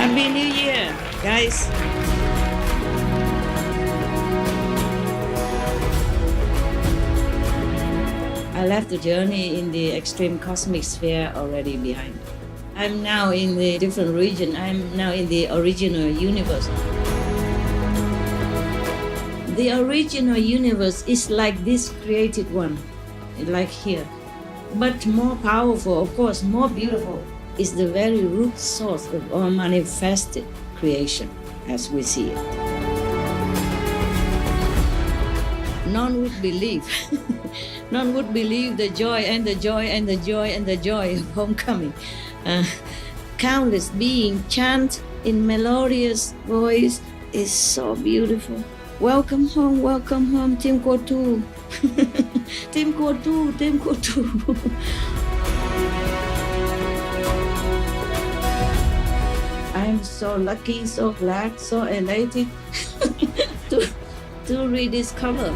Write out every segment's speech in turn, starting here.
Happy New Year, guys. I left the journey in the extreme cosmic sphere already behind. I'm now in the different region. I'm now in the original universe. The original universe is like this created one, like here. But more powerful, of course, more beautiful, is the very root source of all manifested creation as we see it. None would believe. None would believe the joy and the joy and the joy and the joy of homecoming. Countless beings chant in melodious voice is so beautiful. Welcome home, Team Kotu. Team Kotu, Team Kotu. I'm so lucky, so glad, so elated to rediscover.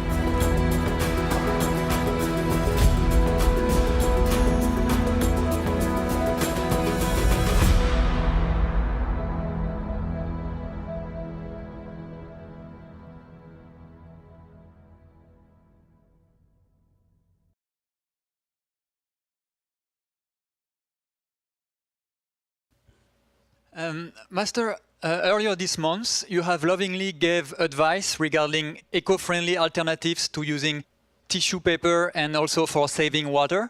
Master, earlier this month, you have lovingly gave advice regarding eco-friendly alternatives to using tissue paper and also for saving water.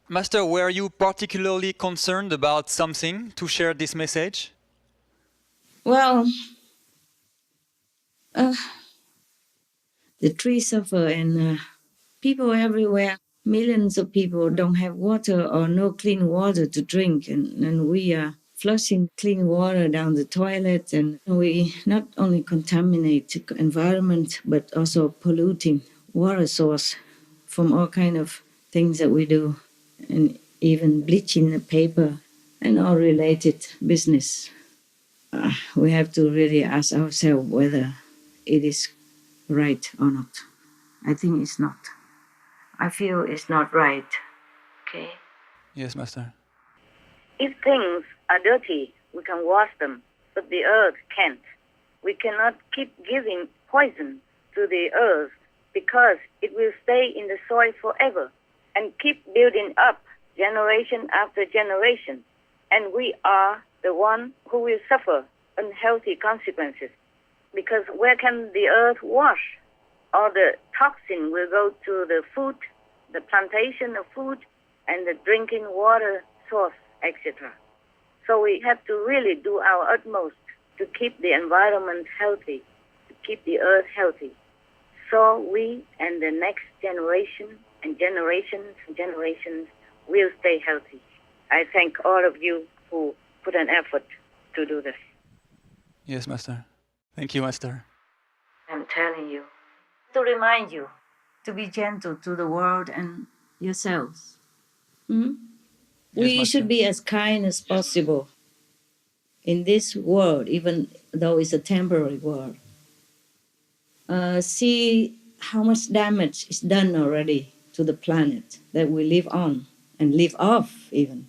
Master, were you particularly concerned about something to share this message? Well, the trees suffer and people everywhere, millions of people don't have water or no clean water to drink. And we are flushing clean water down the toilet. And we not only contaminate the environment, but also polluting water source from all kind of things that we do. And even bleaching the paper and all related business. We have to really ask ourselves whether it is right or not. I think it's not. I feel it's not right. Okay? Yes, Master. If things are dirty, we can wash them, but the earth can't. We cannot keep giving poison to the earth because it will stay in the soil forever and keep building up generation after generation. And we are the one who will suffer unhealthy consequences because where can the earth wash? All the toxin will go to the food, the plantation of food, and the drinking water source, etc. So we have to really do our utmost to keep the environment healthy, to keep the earth healthy. So we and the next generation and generations and generations will stay healthy. I thank all of you who put an effort to do this. Yes, Master. Thank you, Master. I'm telling you, to remind you to be gentle to the world and yourselves. Yes, We Master. should be as kind as possible in this world, even though it's a temporary world. See how much damage is done already to the planet that we live on and live off even.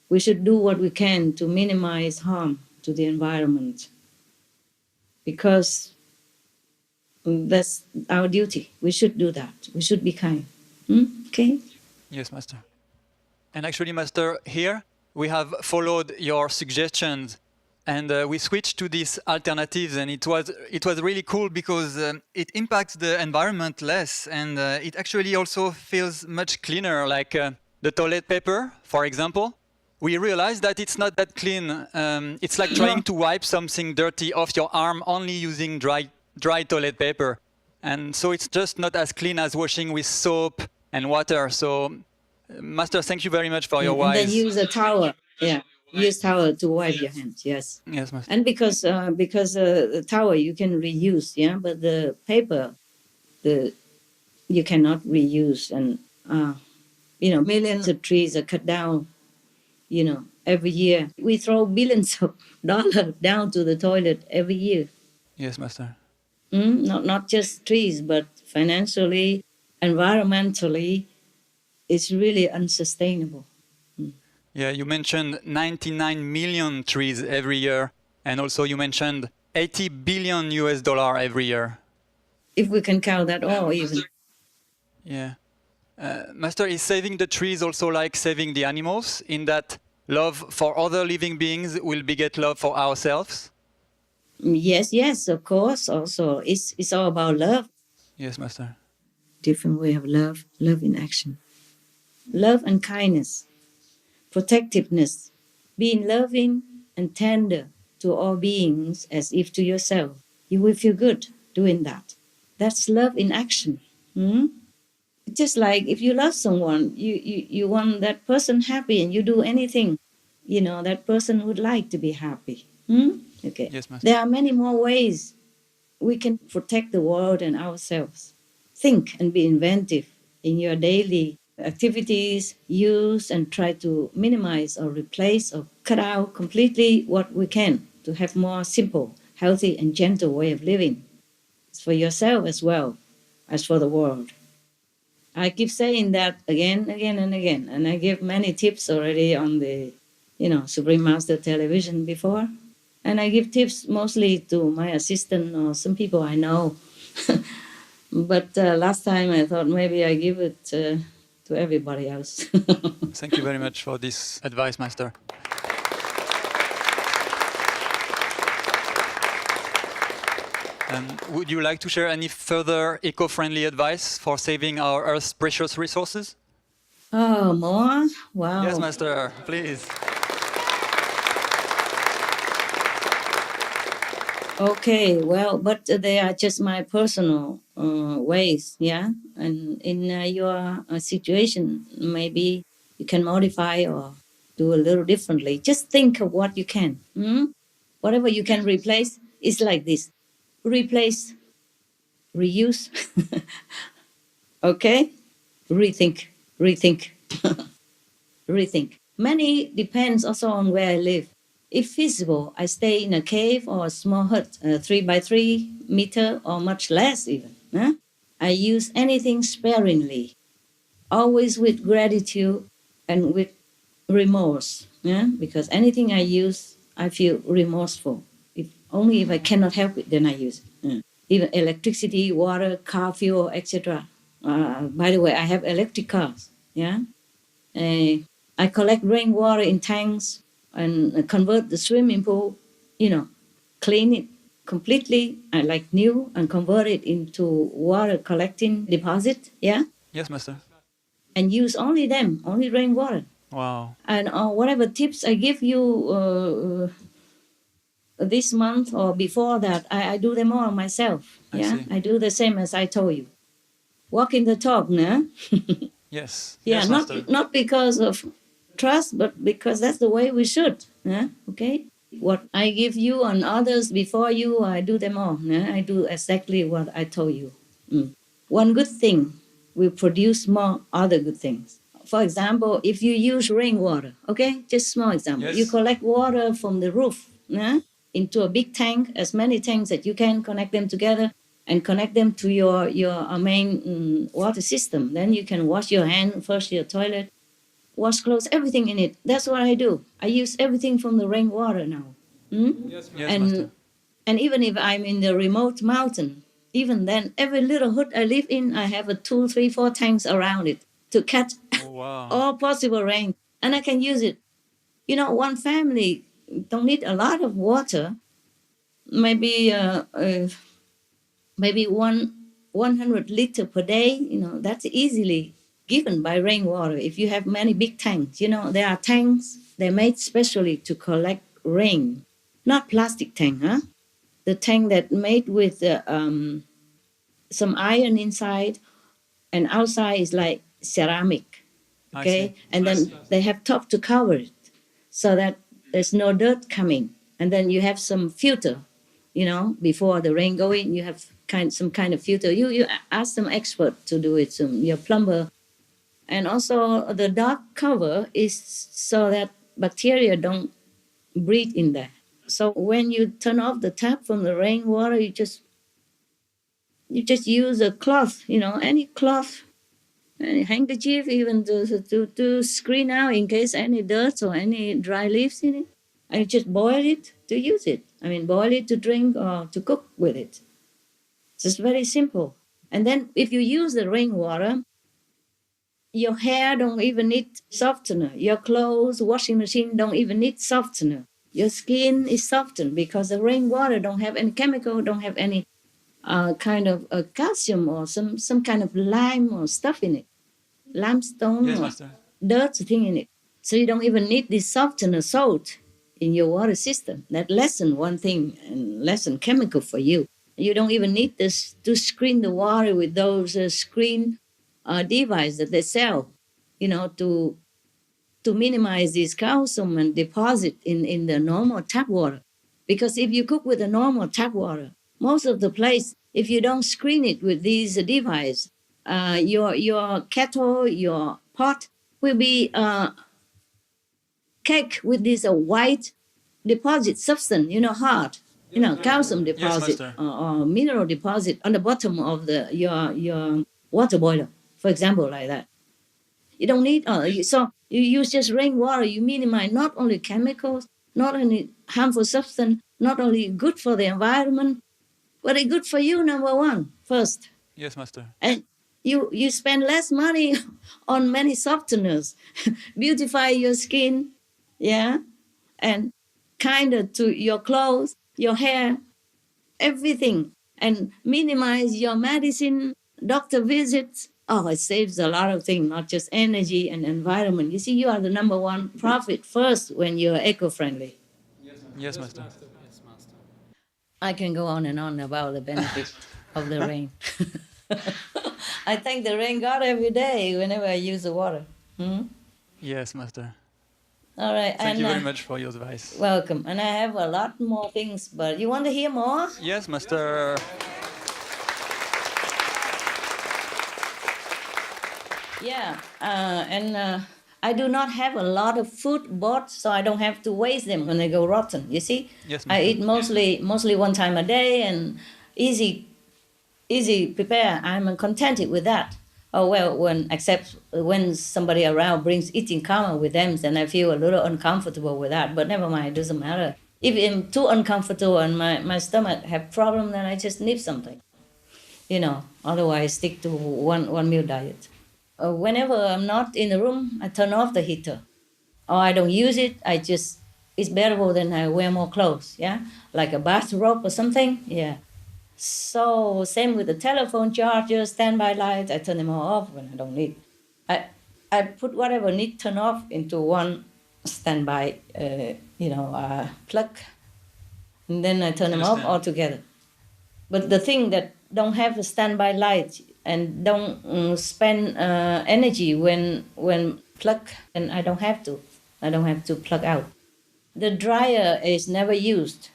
We should do what we can to minimize harm to the environment because that's our duty. We should do that. We should be kind. Okay? Yes, Master. And actually, Master, here we have followed your suggestions and we switched to these alternatives, and it was really cool because it impacts the environment less, and it actually also feels much cleaner, like the toilet paper, for example. We realized that it's not that clean. It's like trying to wipe something dirty off your arm only using dry toilet paper. And so it's just not as clean as washing with soap and water. So, Master, thank you very much for your And then wise. use a towel. Yeah, use towel to wipe your hands. Yes. Yes, Master. And because the towel you can reuse, yeah, but the paper, you cannot reuse, and millions of trees are cut down. Every year we throw billions of dollars down to the toilet every year. Yes, Master. Not just trees, but financially, environmentally, it's really unsustainable. Yeah, you mentioned 99 million trees every year, and also you mentioned 80 billion US dollar every year. If we can count that all, even. Yeah. Master, is saving the trees also like saving the animals, in that love for other living beings will beget love for ourselves? Yes, of course. Also, it's all about love. Yes, Master. Different way of love in action. Love and kindness, protectiveness, being loving and tender to all beings as if to yourself. You will feel good doing that. That's love in action. Hmm? Just like if you love someone, you want that person happy and you do anything, that person would like to be happy. Hmm? Okay. Yes, Master. There are many more ways we can protect the world and ourselves. Think and be inventive in your daily activities. Use and try to minimize or replace or cut out completely what we can to have more simple, healthy, and gentle way of living. It's for yourself as well as for the world. I keep saying that again, and again, and I give many tips already on the, Supreme Master television before, and I give tips mostly to my assistant or some people I know. But last time I thought maybe I give it to everybody else. Thank you very much for this advice, Master. Would you like to share any further eco-friendly advice for saving our Earth's precious resources? Oh, more? Wow. Yes, Master, please. Okay, well, but they are just my personal ways, yeah. And in your situation, maybe you can modify or do a little differently. Just think of what you can. Whatever you can replace is like this: replace, reuse. Okay, rethink, rethink. Many depends also on where I live. If feasible, I stay in a cave or a small hut, 3 by 3 meter or much less even. Huh? I use anything sparingly, always with gratitude and with remorse. Yeah? Because anything I use, I feel remorseful. Only if I cannot help it, then I use it. Yeah. Even electricity, water, car fuel, etc. By the way, I have electric cars. Yeah. I collect rainwater in tanks and convert the swimming pool, clean it completely, like new, and convert it into water collecting deposit, yeah? Yes, Master. And use only them, only rainwater. Wow. And whatever tips I give you this month or before that, I do them all myself, yeah? I do the same as I told you. Walking the talk, no? Yes. Yeah, Yes, Master. not because of trust, but because that's the way we should. Okay? What I give you and others before you, I do them all. I do exactly what I told you. One good thing will produce more other good things. For example, if you use rainwater, okay? Just small example. Yes. You collect water from the roof into a big tank, as many tanks that you can, connect them together and connect them to your main water system. Then you can wash your hand, flush your toilet, wash clothes, everything in it. That's what I do. I use everything from the rainwater now. Yes, Master. And even if I'm in the remote mountain, even then, every little hut I live in, I have a 2, 3, 4 tanks around it to catch Wow. all possible rain, and I can use it. One family don't need a lot of water. Maybe maybe 100 liter per day. That's easily given by rainwater if you have many big tanks. There are tanks they're made specially to collect rain, not plastic tank, huh? The tank that made with some iron inside, and outside is like ceramic. Okay, and then they have top to cover it so that there's no dirt coming, and then you have some filter. Before the rain go in, you have some kind of filter. You ask some expert to do it, your plumber. And also the dark cover is so that bacteria don't breed in there. So when you turn off the tap from the rainwater, you just use a cloth, any cloth, A handkerchief even to screen out in case any dirt or any dry leaves in it. I just boil it to use it. I mean, boil it to drink or to cook with it. It's just very simple. And then if you use the rainwater, your hair don't even need softener. Your clothes, washing machine don't even need softener. Your skin is softened because the rainwater don't have any chemical, don't have any kind of calcium or some kind of lime or stuff in it, limestone Yes, or Master. dirt thing in it. So you don't even need this softener salt in your water system. That lessen one thing and lessen chemical for you. You don't even need this to screen the water with those screen device that they sell, to minimize this calcium and deposit in the normal tap water. Because if you cook with the normal tap water, most of the place, if you don't screen it with these device, your kettle, your pot will be caked with this white deposit substance, hard, calcium Yes, deposit Master. or mineral deposit on the bottom of your water boiler, for example, like that. You don't need, so you use just rainwater, you minimize not only chemicals, not only harmful substance, not only good for the environment, but it's good for you, number one, first. Yes, Master. And you spend less money on many softeners, beautify your skin, yeah, and kinder to your clothes, your hair, everything, and minimize your medicine, doctor visits. Oh, it saves a lot of things, not just energy and environment. You see, you are the number one profit first when you're eco-friendly. Yes, Master. I can go on and on about the benefit of the rain. I thank the rain God every day whenever I use the water. Yes, Master. All right. Thank you very much for your advice. Welcome. And I have a lot more things, but you want to hear more? Yes, Master. Yeah. I do not have a lot of food bought, so I don't have to waste them when they go rotten. You see? Yes, I Master. eat mostly one time a day and easy prepare. I'm contented with that. Oh well, when somebody around brings eating karma with them, then I feel a little uncomfortable with that. But never mind, it doesn't matter. If I'm too uncomfortable and my stomach have problem, then I just nip something. Otherwise stick to one meal diet. Whenever I'm not in the room, I turn off the heater, or I don't use it. It's bearable than I wear more clothes. Yeah, like a bathrobe or something. Yeah. So same with the telephone charger, standby lights. I turn them all off when I don't need. I put whatever need turn off into one standby, plug, and then I turn them off altogether. But the thing that don't have a standby light and don't spend energy when plug, and I don't have to plug out. The dryer is never used.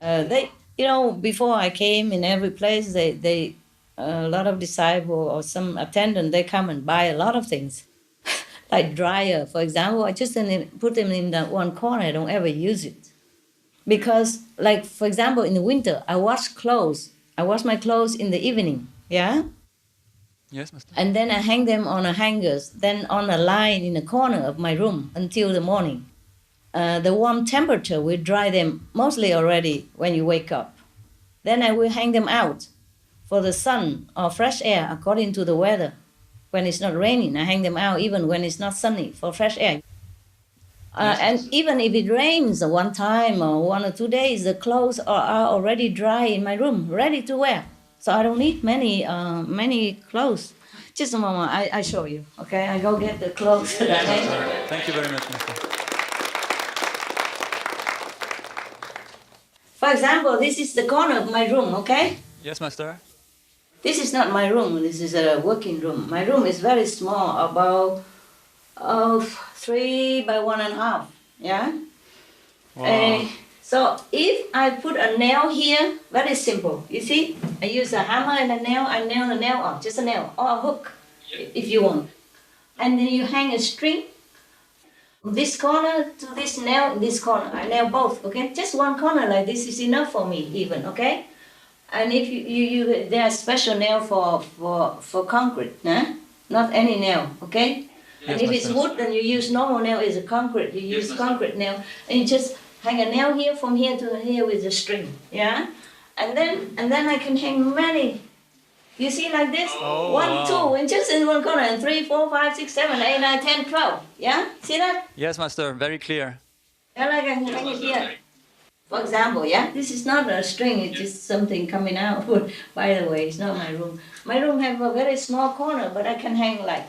Before I came in every place, they a lot of disciple or some attendant, they come and buy a lot of things, like dryer, for example. I just put them in that one corner. I don't ever use it because, like for example, in the winter, I wash my clothes in the evening. Yeah. Yes, Master. And then I hang them on a hangers, then on a line in the corner of my room until the morning. The warm temperature will dry them mostly already when you wake up. Then I will hang them out for the sun or fresh air according to the weather. When it's not raining, I hang them out even when it's not sunny for fresh air. And even if it rains one time or 1 or 2 days, the clothes are already dry in my room, ready to wear. So I don't need many clothes. Just a moment, I show you. Okay, I go get the clothes that I hang. Thank you very much, Master. For example, this is the corner of my room, okay? Yes, Master. This is not my room, this is a working room. My room is very small, about 3 by 1.5, yeah? Wow. So if I put a nail here, very simple. You see, I use a hammer and a nail, I nail the nail on, just a nail, or a hook, if you want. And then you hang a string, this corner to this nail, this corner. I nail both, okay? Just one corner like this is enough for me even, okay? And if you there are special nail for concrete, huh? Not any nail, okay? And Yes, if it's master. wood, then you use normal nail. Is a concrete. You use concrete nail, and you just hang a nail here from here to here with a string, yeah. And then I can hang many. You see like this, Oh, 1, wow. 2, and just in one corner, and 3, 4, 5, 6, 7, 8, 9, 10, 12. Yeah, see that? Yes, master. Very clear. And I can hang it here. For example, yeah, this is not a string, it's just something coming out. By the way, it's not my room. My room have a very small corner, but I can hang like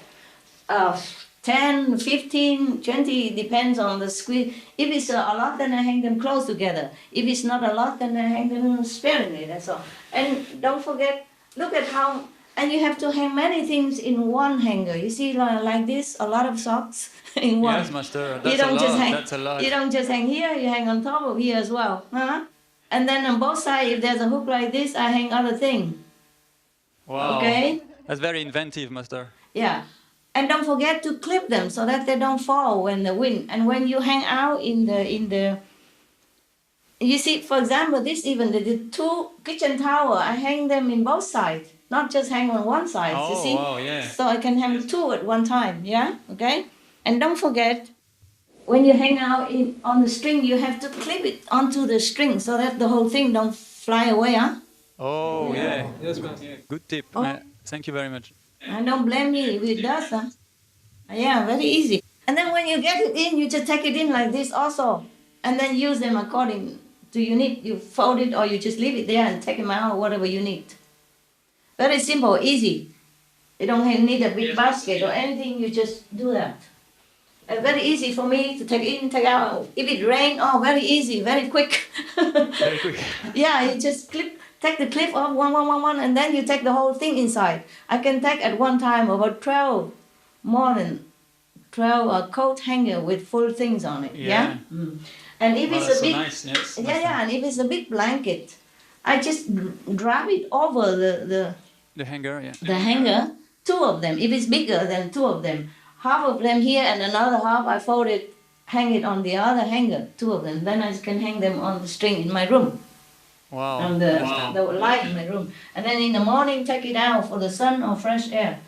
10, 15, 20, depends on the squeeze. If it's a lot, then I hang them close together. If it's not a lot, then I hang them sparingly, that's all. And don't forget, look at how, and you have to hang many things in one hanger. You see, like this, a lot of socks in one. Yes, master. You That's a don't just lot. hang. That's a lot. You don't just hang here. You hang on top of here as well, huh? And then on both sides, if there's a hook like this, I hang other thing. Wow. Okay. That's very inventive, master. Yeah, and don't forget to clip them so that they don't fall when the wind. And when you hang out in the, you see, for example, this even the 2 kitchen towel, I hang them in both sides, not just hang on one side. You Oh, see, wow, yeah. so I can hang 2 at one time. Yeah, okay. And don't forget, when you hang out on the string, you have to clip it onto the string so that the whole thing don't fly away, huh? Oh, yeah. Yes, master. Good tip. Oh. Thank you very much. And don't blame me if it does, huh? Yeah, very easy. And then when you get it in, you just take it in like this also. And then use them according to your need. You fold it or you just leave it there and take them out, whatever you need. Very simple, easy. You don't need a big basket or anything, you just do that. Very easy for me to take in, take out. If it rain, very easy, very quick. Very quick. Yeah, you just take the clip off, one, and then you take the whole thing inside. I can take at one time about 12, more than 12 coat hanger with full things on it. Yeah. Mm. And if Wow, it's that's a so big, nice. Yes, yeah, master. yeah, and if it's a big blanket, I just drop it over The hanger, yeah. the hanger, 2 of them. If it's bigger than 2 of them, half of them here and another half I fold it, hang it on the other hanger, 2 of them. Then I can hang them on the string in my room, Wow. on the light in my room. And then in the morning take it out for the sun or fresh air.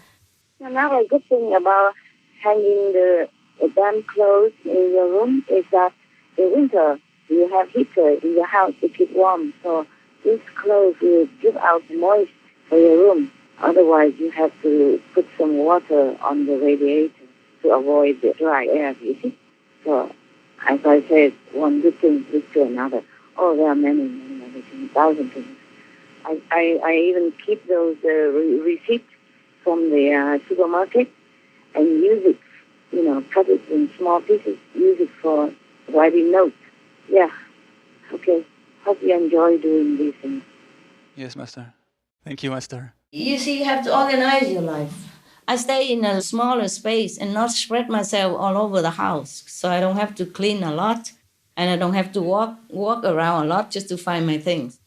Another good thing about hanging the damp clothes in your room is that in winter you have heater in your house to keep warm. So these clothes will give out moist for your room. Otherwise, you have to put some water on the radiator to avoid the dry air, you see. So, as I said, one good thing leads to another. Oh, there are many things, 1,000 things. I even keep those receipts from the supermarket and use it, cut it in small pieces, use it for writing notes. Yeah, okay. Hope you enjoy doing these things. Yes, master. Thank you, master. You see, you have to organize your life. I stay in a smaller space and not spread myself all over the house. So I don't have to clean a lot and I don't have to walk around a lot just to find my things.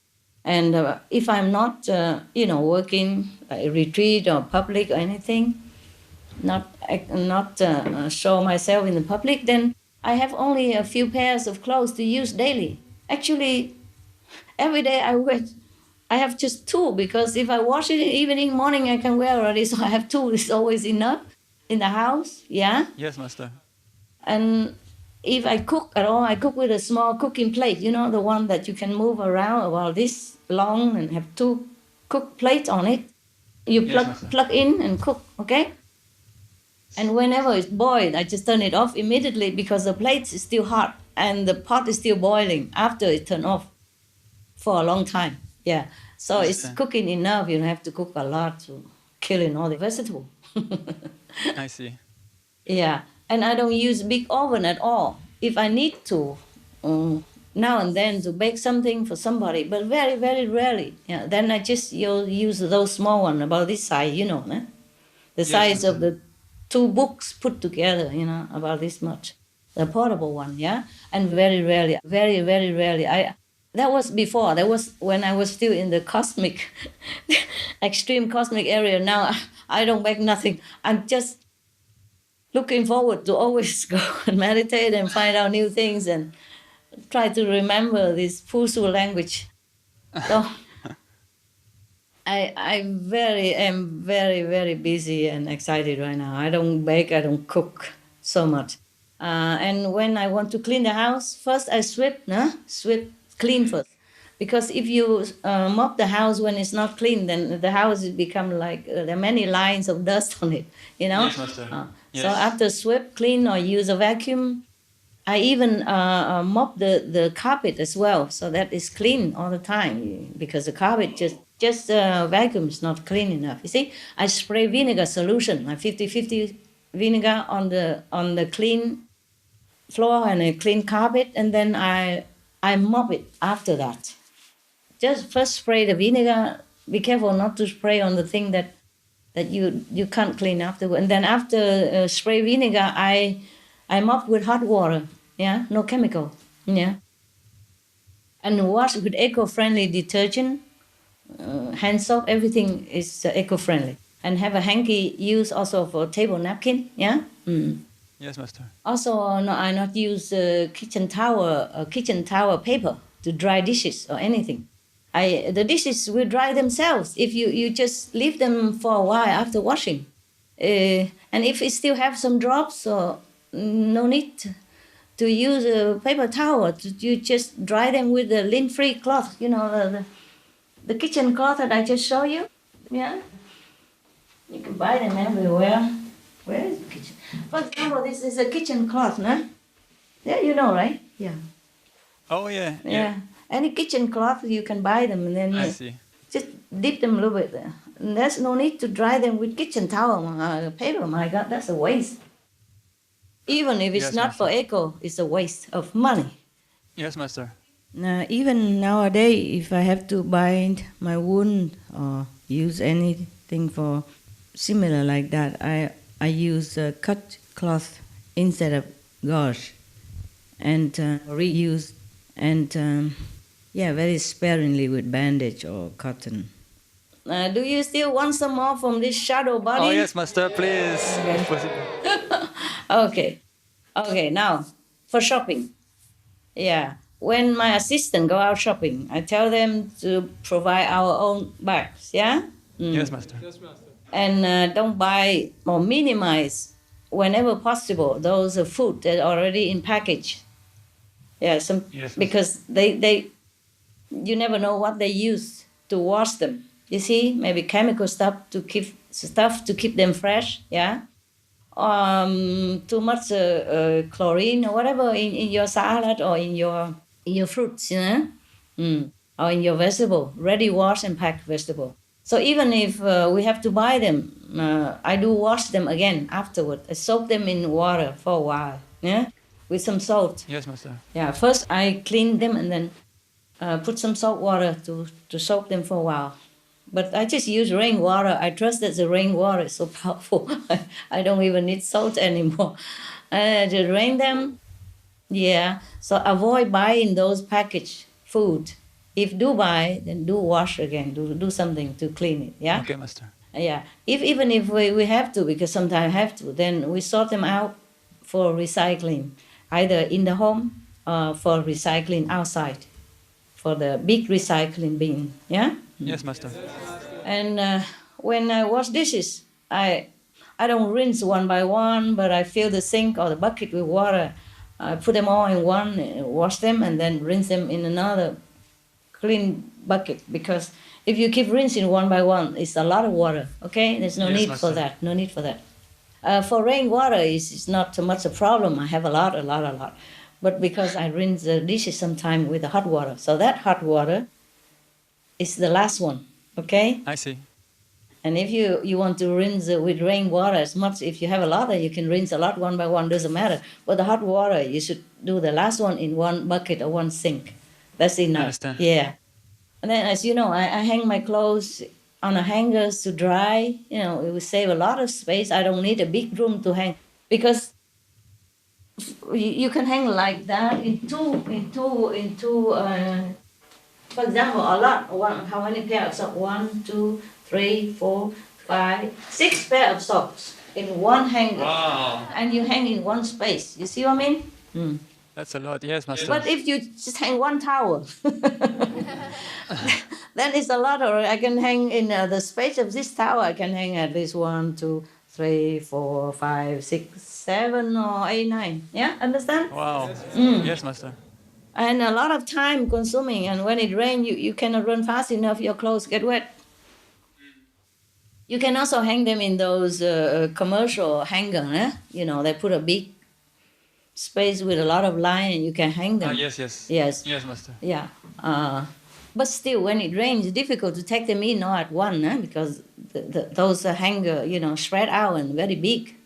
And if I'm not, working, retreat or public or anything, not show myself in the public, then I have only a few pairs of clothes to use daily. Actually, every day I have just 2 because if I wash it in evening, morning I can wear already. So I have 2. It's always enough in the house. Yeah. Yes, master. And if I cook at all, I cook with a small cooking plate. You know, the one that you can move around about this long and have 2 cook plates on it. You plug in and cook. Okay. And whenever it's boiled, I just turn it off immediately because the plate is still hot and the pot is still boiling after it's turned off for a long time. Yeah, so it's cooking enough. You don't have to cook a lot to kill in all the vegetable. I see. Yeah, and I don't use big oven at all. If I need to, now and then to bake something for somebody, but very, very rarely. Yeah, then I just use those small ones about this size, the size of the 2 books put together, about this much. The portable one, yeah, and very rarely, very, very rarely. That was before. That was when I was still in the cosmic, extreme cosmic area. Now I don't bake nothing. I'm just looking forward to always go and meditate and find out new things and try to remember this Fusu language. So I am very, very busy and excited right now. I don't bake, I don't cook so much. And when I want to clean the house, first I sweep, no? Sweep, clean first. Because if you mop the house when it's not clean, then the house will become like there are many lines of dust on it, you know? Yes, master. So after sweep, clean, or use a vacuum, I even mop the carpet as well, so that it's clean all the time. Because the carpet just vacuum is not clean enough. You see, I spray vinegar solution, like 50-50 vinegar on the clean floor and a clean carpet, and then I mop it after that. Just first spray the vinegar. Be careful not to spray on the thing that you can't clean afterward. And then after spray vinegar, I mop with hot water. Yeah, no chemical. Yeah, and wash with eco-friendly detergent, hand soap. Everything is eco-friendly. And have a hanky used also for table napkin. Yeah. Mm. Yes, master. Also, no, I not use kitchen towel paper to dry dishes or anything. The dishes will dry themselves if you just leave them for a while after washing. And if it still have some drops, so no need to use a paper towel. You just dry them with the lint-free cloth. You know, the kitchen cloth that I just showed you. Yeah, you can buy them everywhere. Where is the kitchen? For example, this is a kitchen cloth, no? Yeah, you know, right? Yeah. Oh, yeah. Yeah. Any kitchen cloth, you can buy them, and then I see. just dip them a little bit. And there's no need to dry them with kitchen towel, paper. My God, that's a waste. Even if it's Yes, not for eco, it's a waste of money. Yes, master. Even nowadays, if I have to bind my wound or use anything for similar like that, I use cut cloth instead of gauze, and reuse, and very sparingly with bandage or cotton. Do you still want some more from this shadow body? Oh, yes, master, please. Okay. If possible. Okay, now for shopping. Yeah, when my assistant go out shopping, I tell them to provide our own bags, yeah? Yes, master. And don't buy or minimize whenever possible those food that are already in package. Yeah, because they you never know what they use to wash them. You see, maybe chemical stuff to keep them fresh. Yeah, too much chlorine or whatever in your salad or in your fruits, you know, or in your vegetable, ready wash and packed vegetable. So even if we have to buy them, I do wash them again afterward. I soak them in water for a while, yeah, with some salt. Yes, master. Yeah, first I clean them and then put some salt water to soak them for a while. But I just use rainwater. I trust that the rainwater is so powerful. I don't even need salt anymore. Just rain them. Yeah, so avoid buying those packaged food. If do buy, then do wash again. Do something to clean it. Yeah. Okay, master. Yeah. Even if we have to, because sometimes have to, then we sort them out for recycling, either in the home or for recycling outside, for the big recycling bin. Yeah. Yes, master. And when I wash dishes, I don't rinse one by one, but I fill the sink or the bucket with water. I put them all in one, wash them, and then rinse them in another clean bucket. Because if you keep rinsing one by one, it's a lot of water. Okay, there's no need for that. No need for that. For rainwater, it's not so much a problem. I have a lot. But because I rinse the dishes sometimes with the hot water, so that hot water is the last one. Okay. I see. And if you want to rinse with rainwater as much, if you have a lot, you can rinse a lot one by one, doesn't matter. But the hot water, you should do the last one in one bucket or one sink. That's enough. I understand. Yeah. And then, as you know, I hang my clothes on the hangers to dry. You know, it will save a lot of space. I don't need a big room to hang, because you can hang like that in two. For example, a lot. How many pairs of socks? 1, 2, 3, 4, 5, 6 pairs of socks in one hanger. Wow. And you hang in one space. You see what I mean? That's a lot. Yes, Master. But if you just hang one towel, then it's a lot. Or I can hang in the space of this tower. I can hang at least 1, 2, 3, 4, 5, 6, 7, or 8, 9. Yeah, understand? Wow. Yes, Master. And a lot of time consuming. And when it rains, you cannot run fast enough. Your clothes get wet. You can also hang them in those commercial hanger. Eh? You know, they put a big space with a lot of line and you can hang them. Yes. Yes. Yes, Master. Yeah. But still, when it rains, it's difficult to take them in all at one, because those hanger, spread out and very big.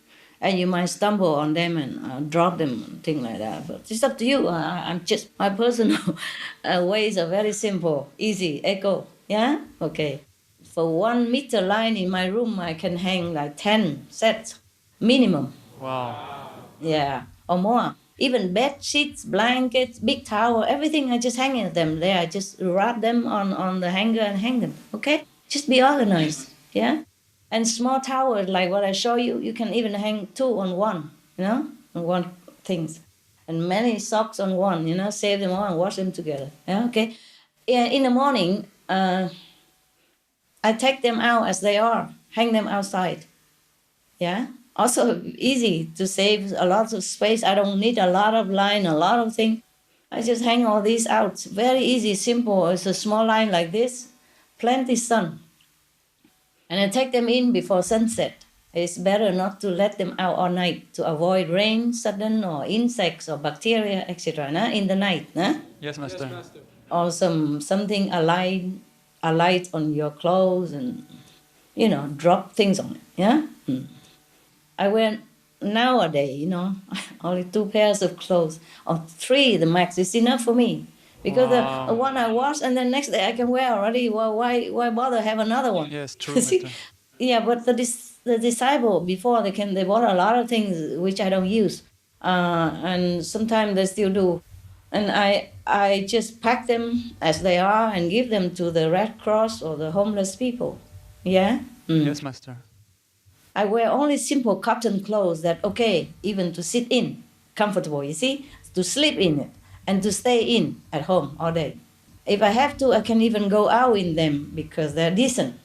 And you might stumble on them and drop them and things like that. But it's up to you. I'm just, my personal ways are very simple, easy, echo. Yeah? Okay. For 1 meter line in my room, I can hang like 10 sets, minimum. Wow. Yeah, or more. Even bed sheets, blankets, big towel, everything, I just hang them there. I just wrap them on the hanger and hang them, okay? Just be organized, yeah? And small towels, like what I show you, you can even hang 2 on one, on one things. And many socks on one, save them all and wash them together, yeah, okay? In the morning, I take them out as they are, hang them outside, yeah? Also easy to save a lot of space. I don't need a lot of line, a lot of things. I just hang all these out. Very easy, simple. It's a small line like this, plenty sun. And I take them in before sunset. It's better not to let them out all night to avoid rain, sudden, or insects or bacteria, etc. In the night. Yes, Master. Or something alight on your clothes and, drop things on it. Yeah. I wear nowadays, only 2 pairs of clothes, or 3 the max is enough for me, because the one I wash and the next day I can wear already. Well, why bother have another one? Yes, true. See? Yeah, but the disciple before they bought a lot of things which I don't use, and sometimes they still do, and I just pack them as they are and give them to the Red Cross or the homeless people. Yeah. Yes, Master. I wear only simple cotton clothes that, okay, even to sit in, comfortable, you see, to sleep in it, and to stay in at home all day. If I have to, I can even go out in them because they're decent.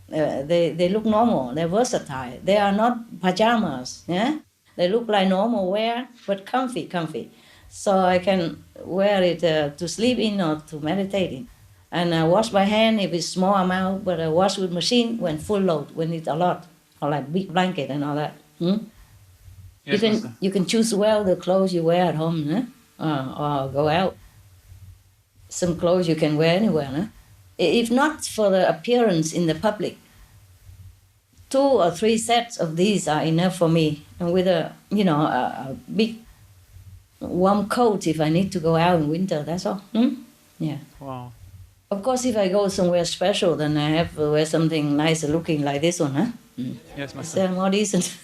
They look normal, they're versatile. They are not pajamas, yeah? They look like normal wear, but comfy. So I can wear it to sleep in or to meditate in. And I wash by hand if it's small amount, but I wash with machine when full load, when it's a lot. Or like big blanket and all that. Yes, you can choose well the clothes you wear at home, or go out. Some clothes you can wear anywhere. If not for the appearance in the public, 2 or 3 sets of these are enough for me. And with a big warm coat if I need to go out in winter, that's all. Yeah. Wow. Of course, if I go somewhere special, then I have to wear something nicer looking like this one, Yes, Master. They're more decent.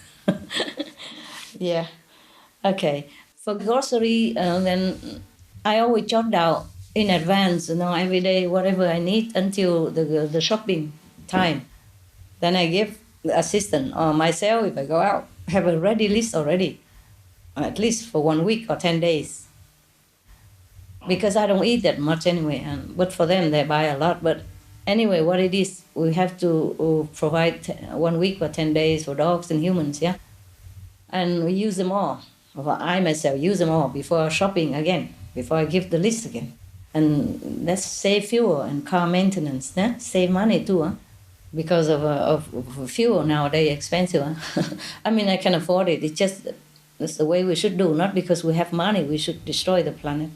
Yeah. Okay. For grocery, then I always jot down in advance, every day, whatever I need until the shopping time. Then I give the assistant or myself, if I go out, have a ready list already, at least for 1 week or 10 days. Because I don't eat that much anyway, but for them, they buy a lot. But anyway, what it is, we have to provide 1 week or 10 days for dogs and humans, yeah? And we use them all. Or I myself use them all before shopping again, before I give the list again. And that's save fuel and car maintenance, yeah? Save money too, huh? Because of fuel nowadays expensive. Huh? I mean, I can afford it. It's just that's the way we should do, not because we have money, we should destroy the planet.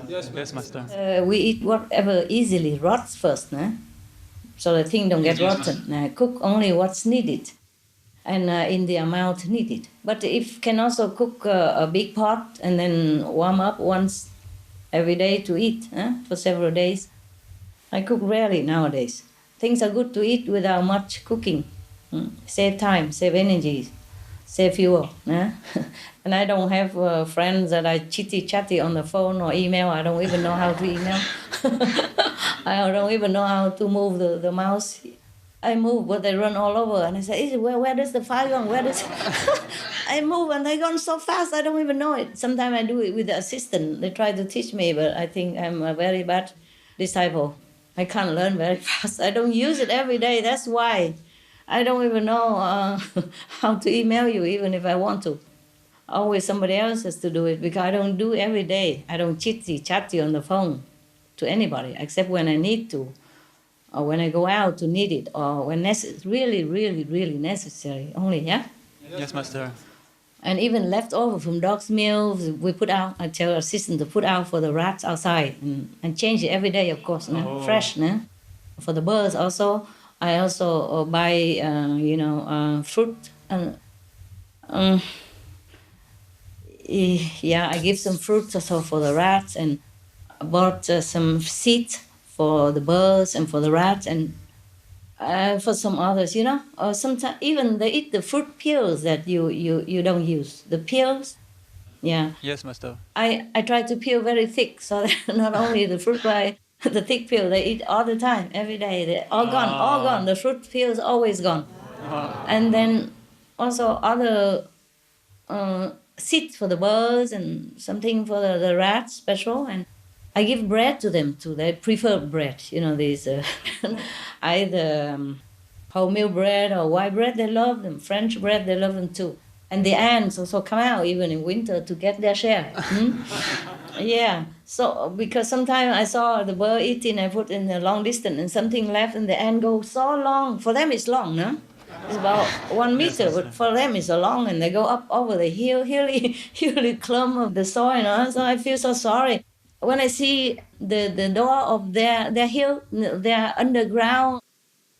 Yes, Master. We eat whatever easily rots first, so the thing don't get rotten. Cook only what's needed, and in the amount needed. But if can also cook a big pot and then warm up once every day to eat for several days. I cook rarely nowadays. Things are good to eat without much cooking. Save time, save energy, save fuel. And I don't have friends that I chitty-chatty on the phone or email. I don't even know how to email. I don't even know how to move the mouse. I move, but they run all over. And I say, where does the fire go? Where does I move and they gone so fast I don't even know it. Sometimes I do it with the assistant. They try to teach me, but I think I'm a very bad disciple. I can't learn very fast. I don't use it every day. That's why I don't even know how to email you, even if I want to. Always somebody else has to do it because I don't do it every day. I don't chat you on the phone to anybody except when I need to, or when I go out to need it, or when really, really, really necessary only, yeah? Yes, Master. And even leftover from dog's meal, we put out, I tell assistant to put out for the rats outside and change it every day, of course, fresh. For the birds also, I also buy, fruit. Yeah, I give some fruits also for the rats, and I bought some seeds for the birds and for the rats, and for some others, or sometimes even they eat the fruit peels that you don't use. The peels, yeah. Yes, Master. I try to peel very thick, so that not only the fruit, but the thick peel they eat all the time, every day. They're all gone. The fruit peels always gone. And then also other seeds for the birds and something for the rats special, and I give bread to them too. They prefer bread, these either wholemeal bread or white bread. They love them. French bread, they love them too. And the ants also come out even in winter to get their share. Yeah. So because sometimes I saw the bird eating, I put in a long distance and something left, and the ant goes so long. For them it's long, no? It's about 1 meter, but for them it's so long, and they go up over the hilly clump of the soil. So I feel so sorry when I see the door of their hill, their underground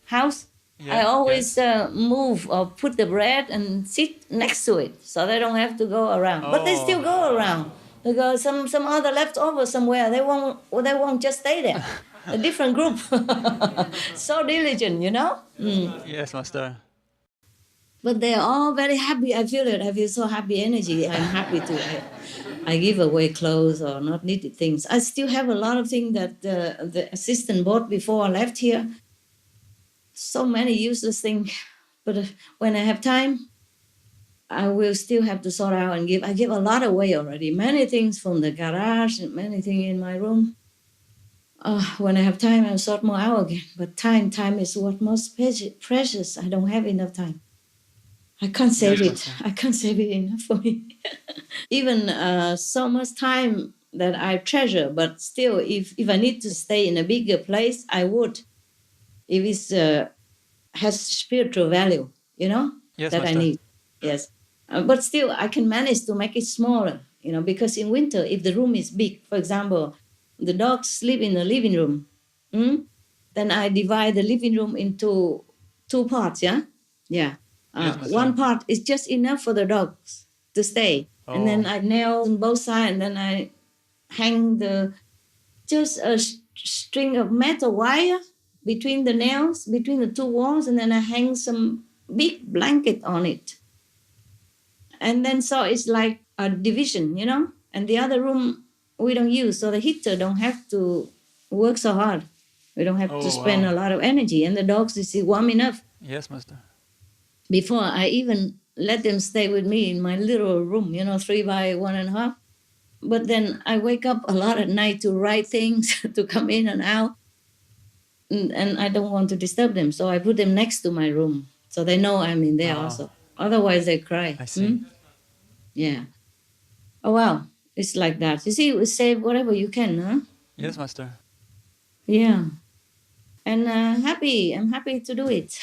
house. I always move or put the bread and sit next to it, so they don't have to go around. But they still go around because some other leftover somewhere. They won't just stay there. A different group. So diligent, Yes, Master. But they're all very happy. I feel it. I feel so happy energy. I'm happy to. I give away clothes or not needed things. I still have a lot of things that the assistant bought before I left here. So many useless things. But when I have time, I will still have to sort out and give. I give a lot away already. Many things from the garage and many things in my room. When I have time, I'll sort more out again. But time is what most precious. I don't have enough time. I can't save it. I can't save it enough for me. Even so much time that I treasure, but still, if I need to stay in a bigger place, I would. If it has spiritual value, Yes, that Master. I need. Yes. But still, I can manage to make it smaller, because in winter, if the room is big, for example, the dogs sleep in the living room, then I divide the living room into 2 parts, yeah? Yeah. One part is just enough for the dogs to stay. And then I nail on both sides, and then I hang just a string of metal wire between the nails, between the 2 walls, and then I hang some big blanket on it. And then so it's like a division, and the other room we don't use, so the heater don't have to work so hard. We don't have to spend a lot of energy, and the dogs is warm enough. Yes, Master. Before I even let them stay with me in my little room, 3 by 1.5. But then I wake up a lot at night to write things, to come in and out. And I don't want to disturb them. So I put them next to my room. So they know I'm in there also. Otherwise they cry. I see. Yeah. Oh, wow. It's like that. You see, you save whatever you can, huh? Yes, Master. Yeah. And I'm happy to do it.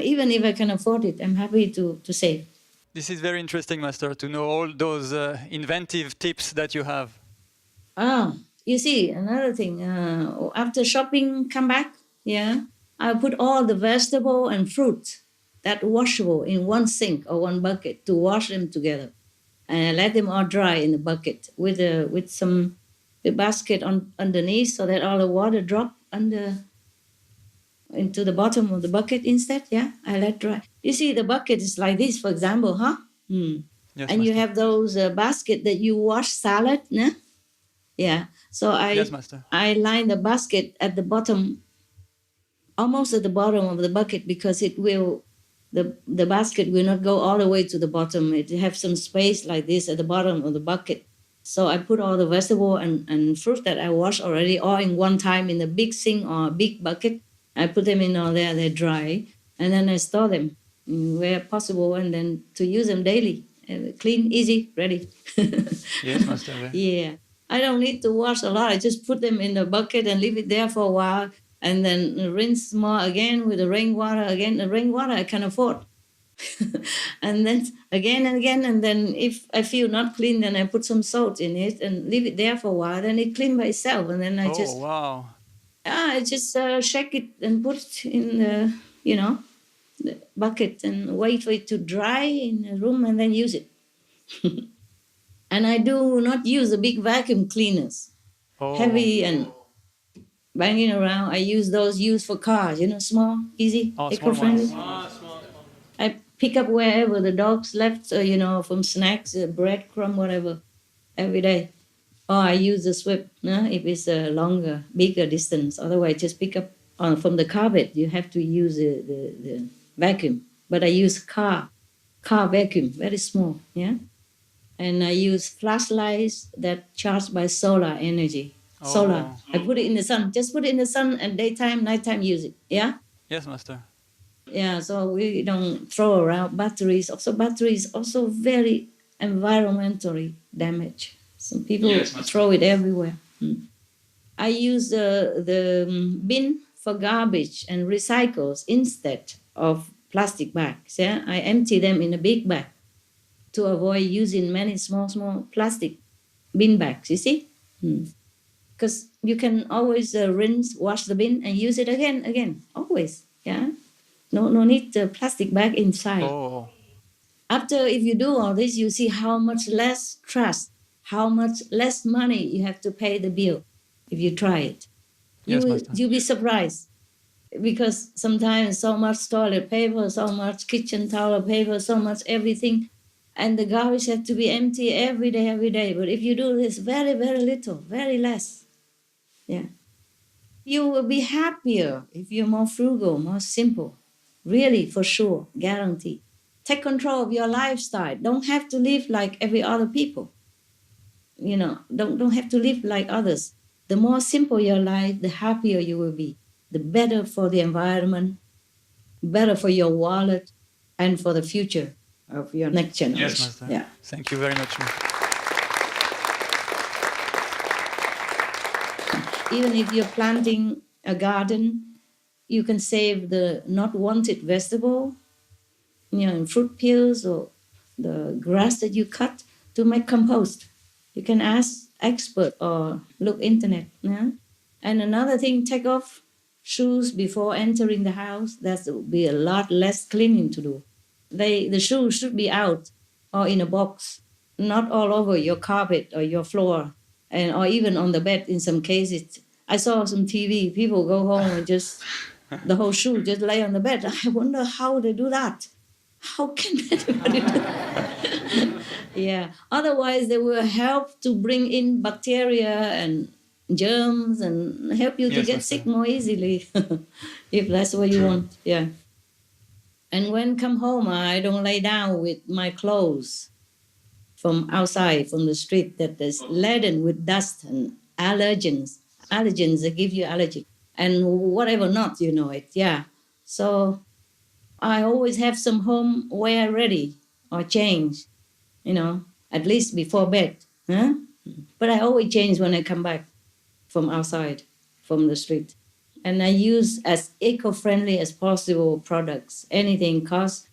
Even if I can afford it, I'm happy to save. This is very interesting, Master, to know all those inventive tips that you have. You see, another thing, after shopping, come back, I put all the vegetable and fruit that washable in one sink or one bucket to wash them together. And I let them all dry in the bucket with some the basket underneath, so that all the water drop into the bottom of the bucket instead. Yeah, I let dry. You see, the bucket is like this, for example, huh? Yes, and Master. you have those basket that you wash salad, nah? Yeah. So Yes, Master. I line the basket at the bottom almost at the bottom of the bucket, because it will, the basket will not go all the way to the bottom. It have some space like this at the bottom of the bucket. So I put all the vegetable and fruit that I wash already all in one time in a big sink or a big bucket. I put them in all there, they're dry, and then I store them where possible, and then to use them daily. Clean, easy, ready. Yes, Master. Yeah. I don't need to wash a lot. I just put them in the bucket and leave it there for a while, and then rinse more again with the rainwater. Again, the rainwater I can afford. And then again and again, and then if I feel not clean, then I put some salt in it and leave it there for a while. Then it clean by itself, and then I just shake it and put it in the the bucket and wait for it to dry in a room and then use it. And I do not use the big vacuum cleaners, heavy and banging around. I use those used for cars, small, easy, eco-friendly. I pick up wherever the dogs left, from snacks, bread, crumb, whatever, every day. Or I use the sweep if it's a longer, bigger distance. Otherwise, just pick up from the carpet. You have to use the vacuum. But I use car vacuum, very small, yeah? And I use flashlights that charged by solar energy. Solar. I put it in the sun. Just put it in the sun and daytime, nighttime use it. Yeah? Yes, Master. Yeah, so we don't throw around batteries. Also, batteries also very environmentally damaged. Some people throw it everywhere. I use the bin for garbage and recycles instead of plastic bags. Yeah? I empty them in a big bag to avoid using many small plastic bin bags, you see? Because you can always rinse, wash the bin and use it again, always, yeah? No need the plastic bag inside. After, if you do all this, you see how much less trust, how much less money you have to pay the bill if you try it. You'll be surprised, because sometimes so much toilet paper, so much kitchen towel paper, so much everything, and the garbage has to be empty every day. But if you do this very, very little, very less, yeah, you will be happier if you're more frugal, more simple. Really, for sure, guarantee. Take control of your lifestyle. Don't have to live like every other people. Don't have to live like others. The more simple your life, the happier you will be. The better for the environment, better for your wallet, and for the future of your next generation. Yes, Master. Yeah. Thank you very much. Even if you're planting a garden, you can save the not wanted vegetable, fruit peels or the grass that you cut to make compost. You can ask expert or look internet. Yeah? And another thing, take off shoes before entering the house. That will be a lot less cleaning to do. The shoes should be out or in a box, not all over your carpet or your floor, or even on the bed in some cases. I saw some TV, people go home and just, the whole shoe just lay on the bed. I wonder how they do that. How can anybody do that? Yeah, otherwise they will help to bring in bacteria and germs and help you to get sick more easily, if that's what you want, yeah. And when come home, I don't lay down with my clothes from outside, from the street that is laden with dust and allergens. Allergens that give you allergy and whatever not, it, yeah. So I always have some home wear ready or change, at least before bed. Huh? But I always change when I come back from outside, from the street. And I use as eco-friendly as possible products. Anything costs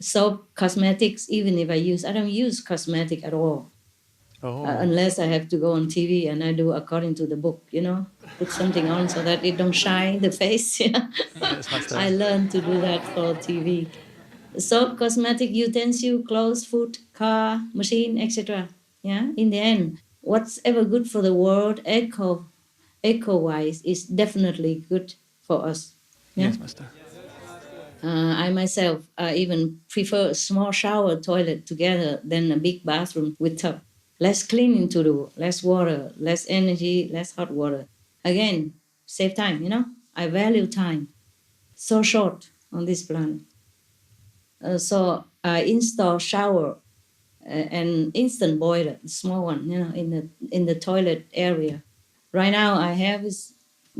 soap, cosmetics, even if I don't use cosmetic at all. Unless I have to go on TV and I do according to the book, put something on so that it don't shine the face. I learned to do that for TV. Soap, cosmetic, utensil, clothes, food, car, machine, etc. Yeah, in the end, what's ever good for the world, eco-wise, is definitely good for us. Yeah? Yes, Master. I myself even prefer a small shower toilet together than a big bathroom with tub. Less cleaning to do, less water, less energy, less hot water. Again, save time, I value time. so short on this planet. So I install shower and instant boiler, the small one, in the toilet area. Right now I have is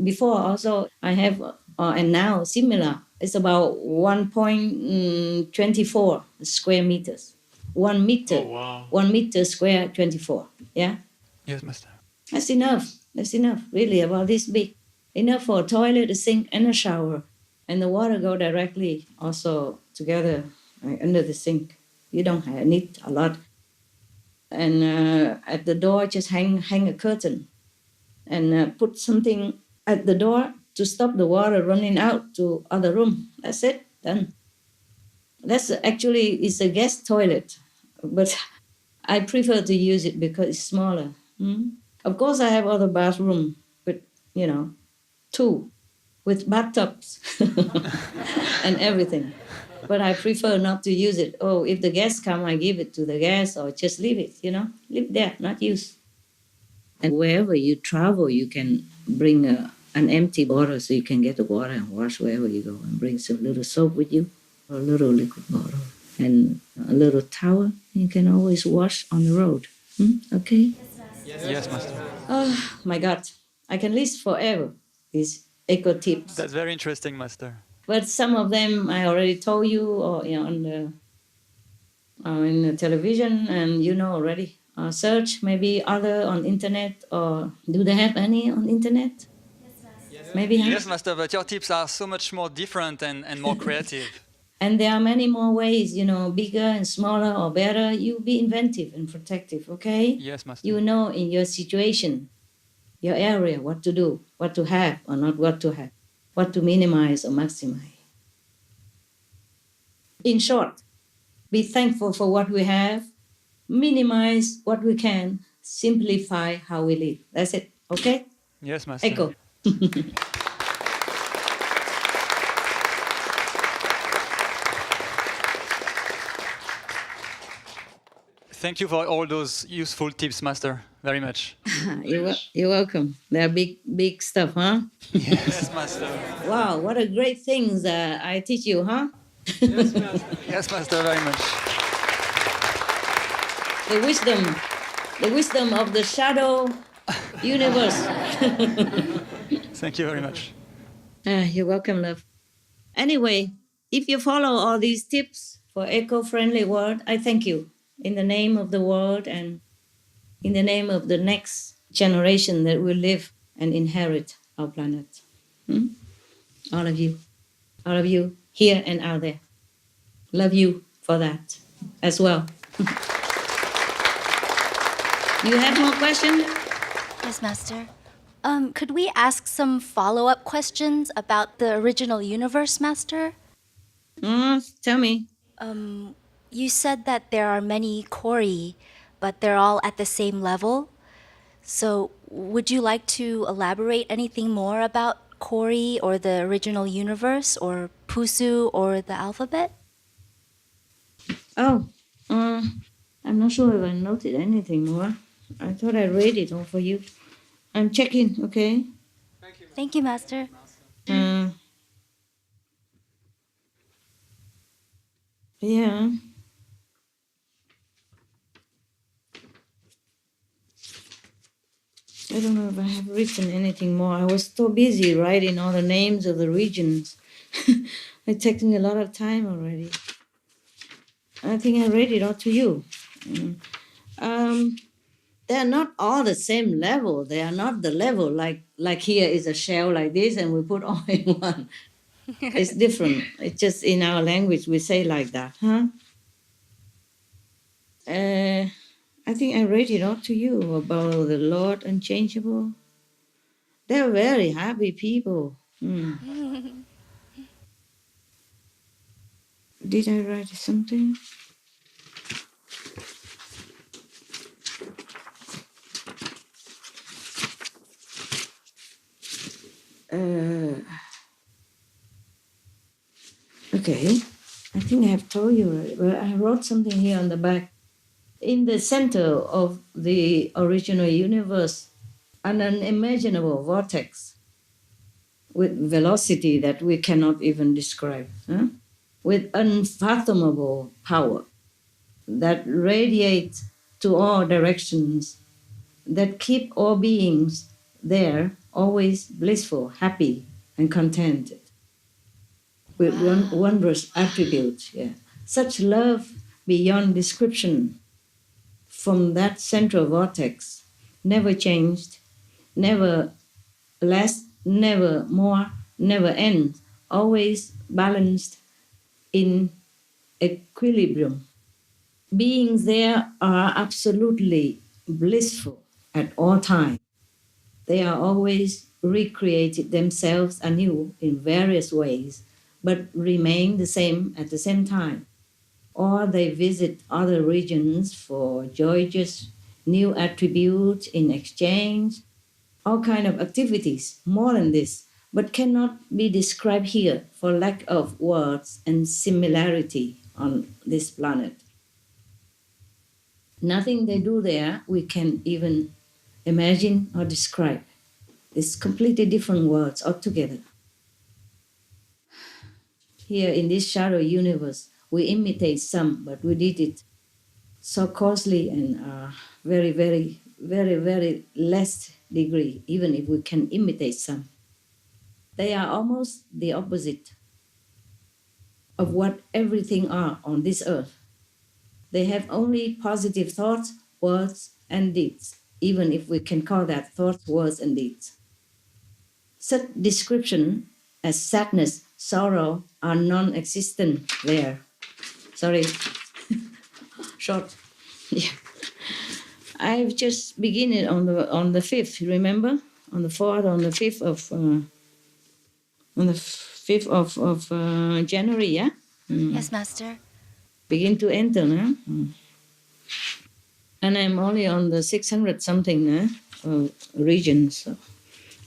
before also I have and now similar. It's about 1.24 square meters. 1 meter. Oh, wow. 1 meter square 24. Yeah. Yes, Master. That's enough. That's enough. Really, about this big. Enough for a toilet, a sink, and a shower. And the water go directly also together under the sink. You don't need a lot. And at the door, just hang a curtain and put something at the door to stop the water running out to other room. That's it. Done. That's actually it's a guest toilet, but I prefer to use it because it's smaller. Of course, I have other bathroom, but 2 with bathtubs and everything. But I prefer not to use it. Oh, if the guests come, I give it to the guests or just leave it, leave there, not use. And wherever you travel, you can bring an empty bottle so you can get the water and wash wherever you go and bring some little soap with you or a little liquid bottle and a little towel. You can always wash on the road. Okay? Yes, Master. Oh, my God. I can list forever these eco tips. That's very interesting, Master. But some of them I already told you or in the television and already. Search maybe other on internet or do they have any on internet? Maybe. Yes, Master, but your tips are so much more different and more creative. And there are many more ways, bigger and smaller or better. You be inventive and protective, okay? Yes, Master. You know in your situation, your area, what to do, what to have or not what to have, what to minimize or maximize. In short, be thankful for what we have, minimize what we can, simplify how we live. That's it, okay? Yes, Master. Echo. Thank you for all those useful tips, Master. Very much. You're welcome. They're big stuff, huh? Yes, Master. Wow, what a great things I teach you, huh? Yes, Master. Yes, Master, very much. The wisdom of the shadow universe. Thank you very much. You're welcome, love. Anyway, if you follow all these tips for eco-friendly world, I thank you in the name of the world and in the name of the next generation that will live and inherit our planet. All of you here and out there. Love you for that as well. You have more questions? Yes, Master. Could we ask some follow-up questions about the original universe, Master? Tell me. You said that there are many Kori, but they're all at the same level. So would you like to elaborate anything more about Kori or the original universe or Pusu or the alphabet? Oh, I'm not sure if I noted anything more. I thought I read it all for you. I'm checking, okay? Thank you, Master. Yeah. I don't know if I have written anything more. I was so busy writing all the names of the regions. It's taking a lot of time already. I think I read it all to you. They're not all the same level. They are not the level like here is a shell like this and we put all in one. It's different. It's just in our language we say like that, huh? I think I read it all to you about the Lord unchangeable. They're very happy people. Did I write something? Okay, I think I have told you already, but I wrote something here on the back. In the center of the original universe, an unimaginable vortex with velocity that we cannot even describe, huh? With unfathomable power that radiates to all directions, that keep all beings there always blissful, happy, and contented, with wondrous attributes. Yeah. Such love beyond description from that central vortex, never changed, never less, never more, never ends, always balanced in equilibrium. Beings there are absolutely blissful at all times. They are always recreated themselves anew in various ways, but remain the same at the same time. Or they visit other regions for joyous new attributes in exchange, all kind of activities, more than this, but cannot be described here for lack of words and similarity on this planet. Nothing they do there we can even imagine or describe. It's completely different words altogether. Here in this shadow universe, we imitate some, but we did it so costly and very, very, very, very less degree, even if we can imitate some. They are almost the opposite of what everything are on this earth. They have only positive thoughts, words, and deeds, even if we can call that thoughts, words, and deeds. Such description as sadness, sorrow are non-existent there. Sorry, short. Yeah. I've just begun it on the 5th, remember? On the 4th, on the 5th of January, yeah? Yes, Master. Begin to enter, huh? And I'm only on the 600 something region, so.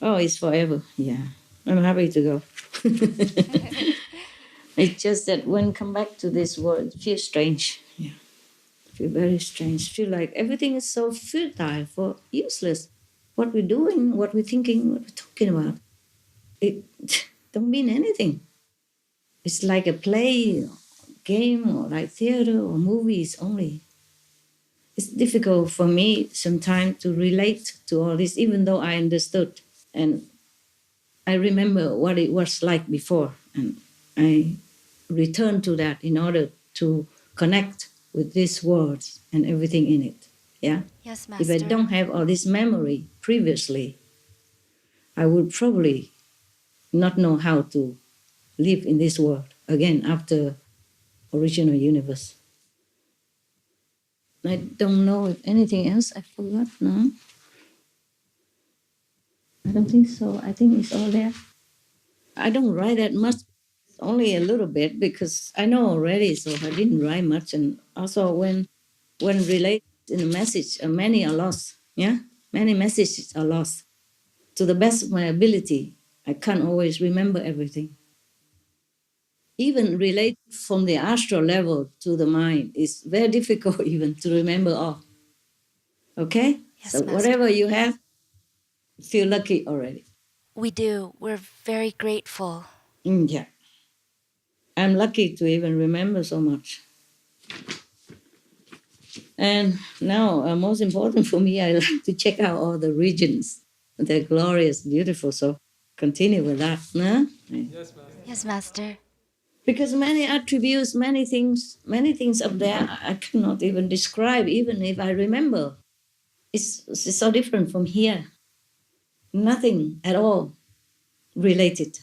Oh, it's forever, yeah. I'm happy to go. It's just that when I come back to this world, it feels strange, yeah. Feel very strange. Feel like everything is so futile, for useless. What we're doing, what we're thinking, what we're talking about, it don't mean anything. It's like a play, or game, or like theater or movies only. It's difficult for me sometimes to relate to all this, even though I understood and I remember what it was like before, and I return to that in order to connect with these words and everything in it. Yeah. Yes, Master. If I don't have all this memory previously, I would probably not know how to live in this world again after original universe. I don't know if anything else I forgot. No, I don't think so. I think it's all there. I don't write that much, only a little bit because I know already, so I didn't write much. And also when related in a message, many are lost. Yeah, many messages are lost. To the best of my ability, I can't always remember everything. Even relate from the astral level to the mind is very difficult even to remember all. Okay? Yes, So Master. whatever you have, feel lucky already. We do. We're very grateful. Yeah. I'm lucky to even remember so much. And now, most important for me, I like to check out all the regions. They're glorious, beautiful. So continue with that. No? Yes, Master. Because many attributes, many things up there I cannot even describe, even if I remember. It's so different from here. Nothing at all related.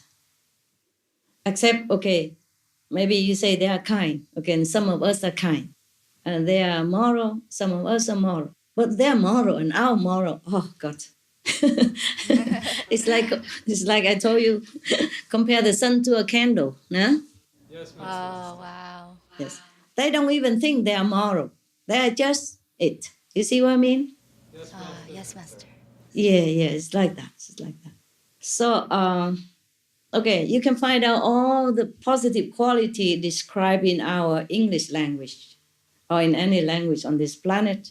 Except, okay, maybe you say they are kind. Okay, and some of us are kind. And they are moral, some of us are moral. But their moral and our moral, oh God. it's like I told you, compare the sun to a candle. No? Oh, wow. Yes. They don't even think they are moral. They are just it. You see what I mean? Yes, Master. Yeah, it's like that. It's like that. So, okay, you can find out all the positive quality described in our English language or in any language on this planet.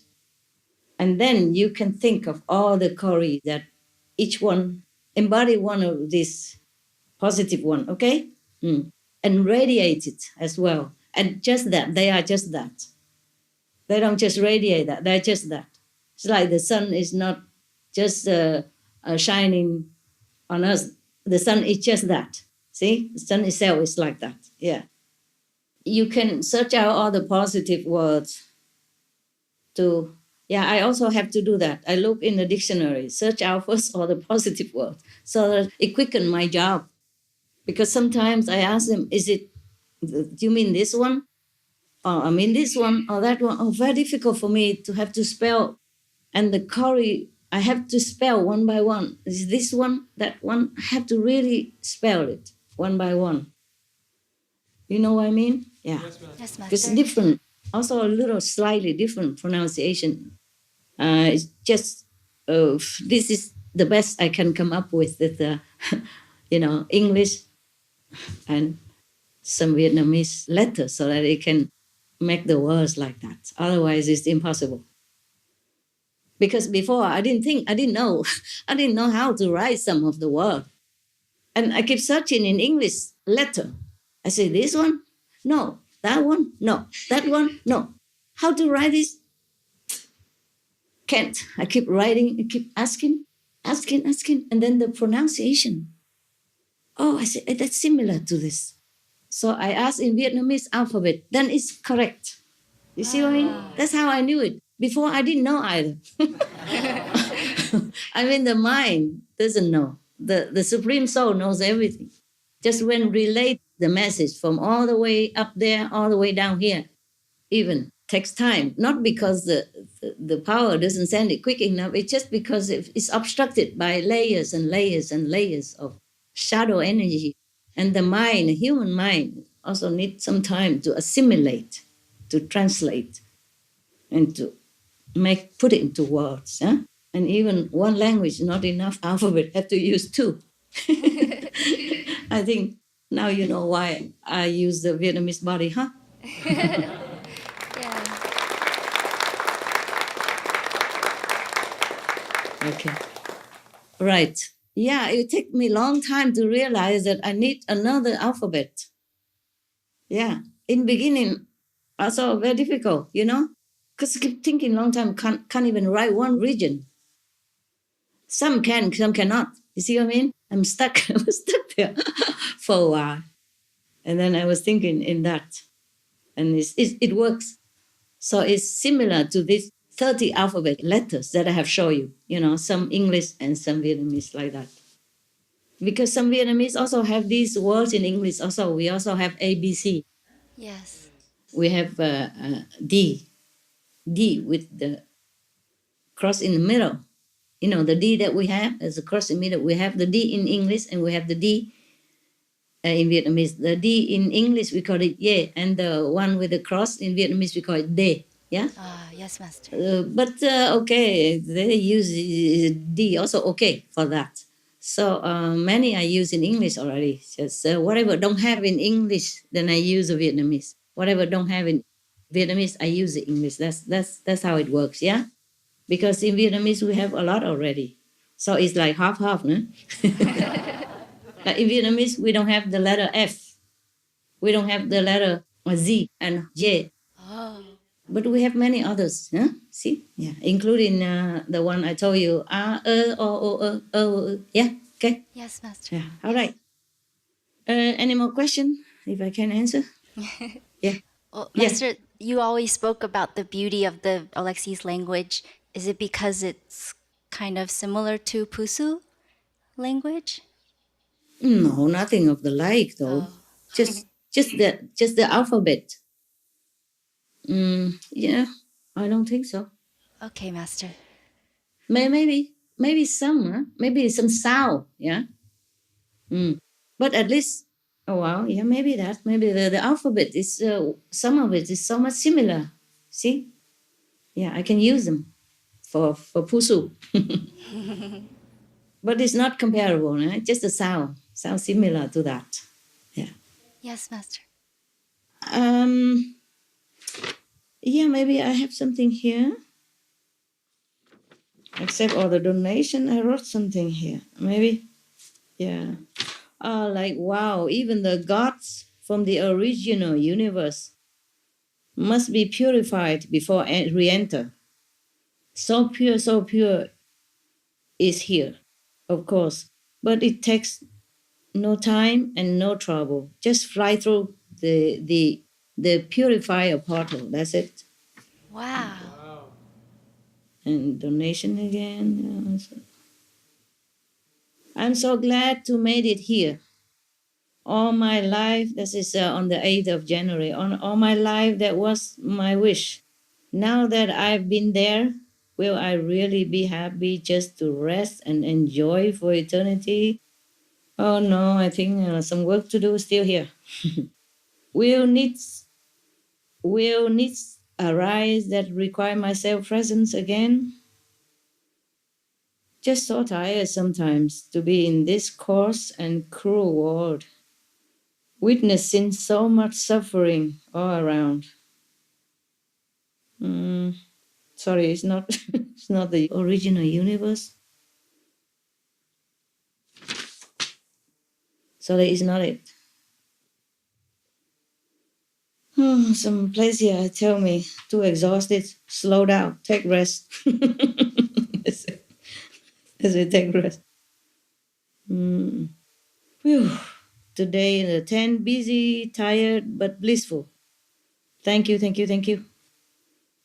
And then you can think of all the Kori that each one embody one of these positive one, okay? And radiate it as well. And just that, they are just that. They don't just radiate that, they're just that. It's like the sun is not just shining on us. The sun is just that. See, the sun itself is like that. Yeah. You can search out all the positive words to, yeah, I also have to do that. I look in the dictionary, search out first all the positive words so that it quicken my job. Because sometimes I ask them, do you mean this one? Or I mean this one or that one? Oh, very difficult for me to have to spell. And the Kori, I have to spell one by one. Is this one, that one? I have to really spell it one by one. You know what I mean? Yeah. Yes, It's Master. different. Also a little slightly different pronunciation. It's just, this is the best I can come up with English and some Vietnamese letters so that it can make the words like that. Otherwise, it's impossible. Because before I didn't know, I didn't know how to write some of the words. And I keep searching in English letter. I say, this one? No. That one? No. That one? No. How to write this? Can't. I keep writing, I keep asking. And then the pronunciation. Oh, I say, that's similar to this. So I asked in Vietnamese alphabet, then it's correct. You see what I mean? That's how I knew it. Before I didn't know either. I mean, the mind doesn't know. The Supreme Soul knows everything. Just when relate the message from all the way up there, all the way down here, even takes time. Not because the power doesn't send it quick enough. It's just because it's obstructed by layers and layers and layers of shadow energy. And the mind, the human mind, also needs some time to assimilate, to translate, and to put it into words. Huh? And even one language, not enough alphabet, have to use two. I think now you know why I use the Vietnamese body, huh? Yeah. Okay. Right. Yeah, it took me a long time to realize that I need another alphabet. Yeah. In beginning, also very difficult, because I keep thinking long time, can't even write one region. Some can, some cannot. You see what I mean? I'm stuck. I was stuck there for a while. And then I was thinking in that. And it works. So it's similar to these 30 alphabet letters that I have shown you, some English and some Vietnamese like that. Because some Vietnamese also have these words in English also. We also have ABC. Yes. We have D with the cross in the middle. The D that we have as a cross in the middle. We have the D in English and we have the D in Vietnamese. The D in English, we call it ye, and the one with the cross in Vietnamese, we call it de. Yeah? Yes, Master. But okay, they use D also okay for that. So many I use in English already. Just whatever don't have in English, then I use the Vietnamese. Whatever don't have in Vietnamese, I use the English. That's how it works, yeah? Because in Vietnamese, we have a lot already. So it's like half, no? Like in Vietnamese, we don't have the letter F. We don't have the letter Z and J. Oh. But we have many others, huh? See? Yeah, including the one I told you, o. Yeah, okay? Yes, Master. Yeah, all right. Any more question, if I can answer? Yeah. Well, Yes. Master, you always spoke about the beauty of the Alexis language. Is it because it's kind of similar to Pusu language? No, nothing of the like, though. Just the alphabet. Yeah, I don't think so. Okay, Master. Maybe some, huh? Maybe some sound, yeah. But at least, oh wow, yeah, maybe that. Maybe the alphabet is some of it is so much similar. See, yeah, I can use them for Pusu, but it's not comparable. Right? Just the sound similar to that. Yeah. Yes, Master. Yeah, maybe I have something here. Accept all the donation. I wrote something here. Maybe, yeah. are like, wow, even the gods from the original universe must be purified before re-enter. So pure is here, of course. But it takes no time and no trouble. Just fly through the purifier portal. That's it. Wow. And donation again. I'm so glad to made it here. All my life, this is on the 8th of January. All my life, that was my wish. Now that I've been there, will I really be happy just to rest and enjoy for eternity? Oh no, I think some work to do still here. Will needs will needs arise that require my self-presence again? Just so tired sometimes to be in this coarse and cruel world, witnessing so much suffering all around. Sorry, it's not it's not the original universe. Sorry, it's not it. Some place here tell me too exhausted, slow down, take rest. I say take rest. Phew. Today the 10, busy, tired, but blissful. Thank you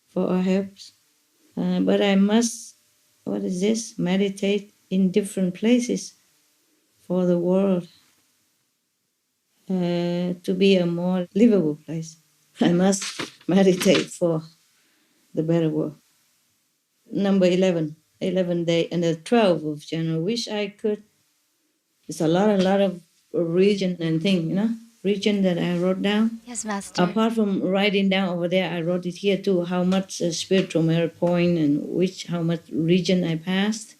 for our helps. But I must, what is this? Meditate in different places for the world to be a more livable place. I must meditate for the better world. Number 11 day, and the 12th of January. Wish I could. It's a lot of region and thing, region that I wrote down. Yes, Master. Apart from writing down over there, I wrote it here too, how much spiritual merit point and how much region I passed.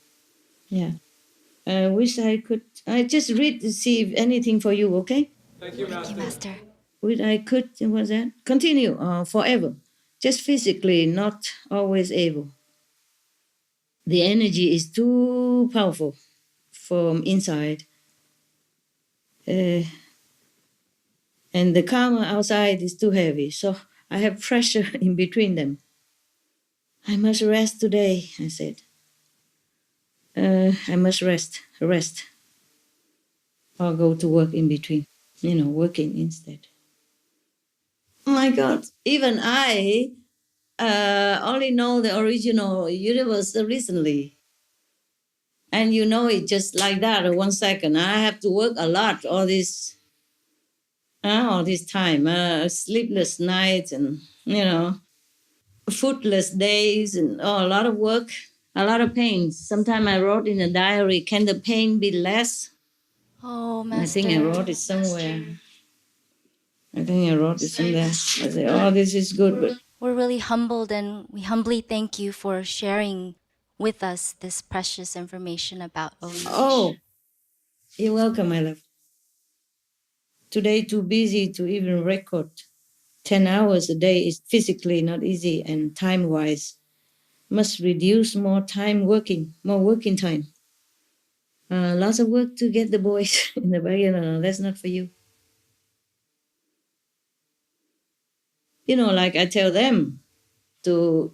Yeah. I wish I could. I just read to see if anything for you, okay? Thank you, Master. Wish I could, what's that? Continue forever. Just physically, not always able. The energy is too powerful from inside. And the karma outside is too heavy. So I have pressure in between them. I must rest today, I said. I must rest. Or go to work in between, working instead. Oh my God, even I only know the original universe recently. And you know it just like that in 1 second. I have to work a lot all this time, sleepless nights and, foodless days and a lot of work, a lot of pain. Sometimes I wrote in a diary, can the pain be less? Oh, Master. I think I wrote it somewhere. I said, oh, this is good. But we're really humbled, and we humbly thank you for sharing with us this precious information about OH. Oh, you're welcome, my love. Today, too busy to even record. 10 hours a day is physically not easy, and time-wise, must reduce more working time. Lots of work to get the boys in the bag. That's not for you. Like I tell them to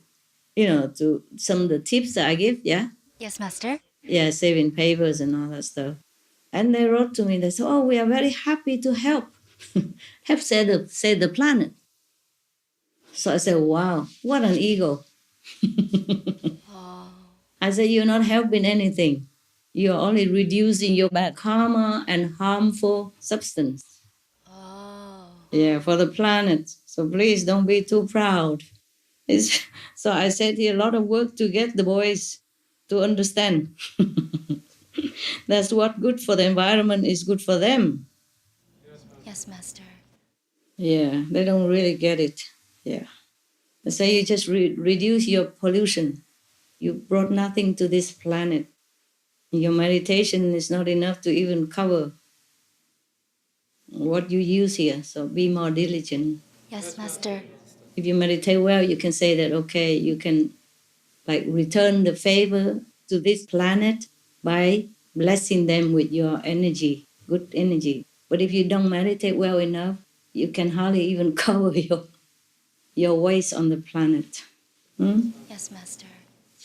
some of the tips that I give, yeah? Yes, Master. Yeah, saving papers and all that stuff. And they wrote to me, they said, oh, we are very happy to help. Help save the planet. So I said, wow, what an ego. I said, you're not helping anything. You're only reducing your bad karma and harmful substance. Yeah, for the planet. So please don't be too proud. So I said here, a lot of work to get the boys to understand. That's what good for the environment is good for them. Yes, Master. Yeah, they don't really get it. Yeah. I say you just reduce your pollution. You brought nothing to this planet. Your meditation is not enough to even cover what you use here. So be more diligent. Yes, Master. If you meditate well, you can say that, okay, you can return the favor to this planet by blessing them with your energy. good energy. But if you don't meditate well enough, you can hardly even cover your waste on the planet. Hmm? Yes, Master.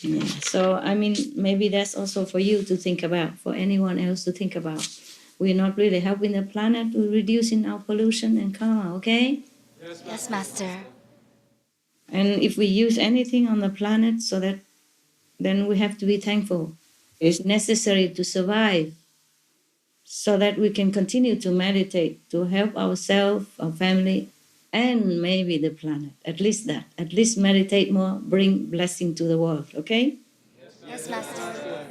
Yeah. So, I mean, maybe that's also for you to think about, for anyone else to think about. We're not really helping the planet, we're reducing our pollution and karma, okay? Yes, Master. And if we use anything on the planet, so that then we have to be thankful. It's necessary to survive so that we can continue to meditate, to help ourselves, our family, and maybe the planet. At least that. At least meditate more, bring blessing to the world, okay? Yes, Master.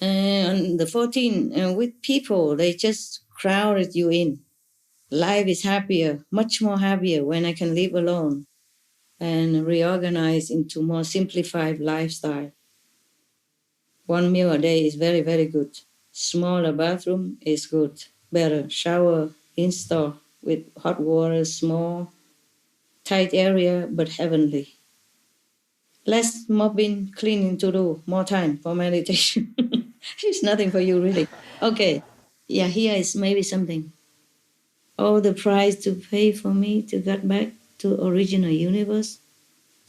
And the 14, with people, they just crowded you in. Life is happier, much more happier when I can live alone and reorganize into more simplified lifestyle. 1 meal a day is very, very good. Smaller bathroom is good. Better shower install with hot water, small, tight area, but heavenly. Less mopping, cleaning to do, more time for meditation. It's nothing for you, really. Okay, yeah, here is maybe something. Oh, the price to pay for me to get back to original universe.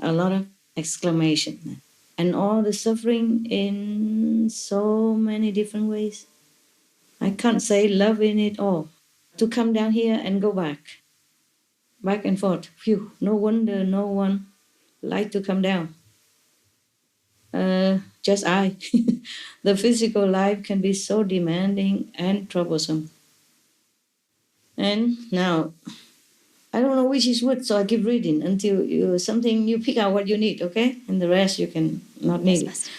A lot of exclamation. And all the suffering in so many different ways. I can't say love in it all. To come down here and go back and forth. Phew, no wonder no one like to come down. Just I. The physical life can be so demanding and troublesome. And now, I don't know which is what, so I keep reading until you pick out what you need, okay? And the rest you can not need Yes, it. Master.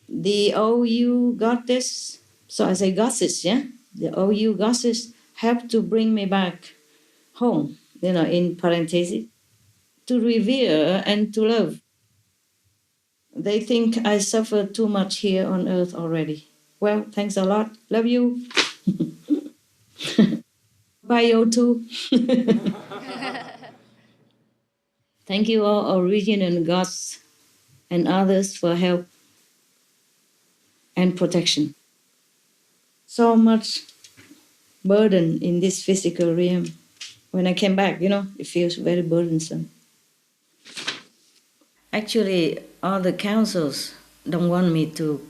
The OU goddess, so I say goddess, yeah? The OU goddess helped to bring me back home, in parentheses, to revere and to love. They think I suffer too much here on earth already. Well, thanks a lot. Love you. Bye, you too. Thank you all, original gods and others, for help and protection. So much burden in this physical realm. When I came back, it feels very burdensome. Actually, all the councils don't want me to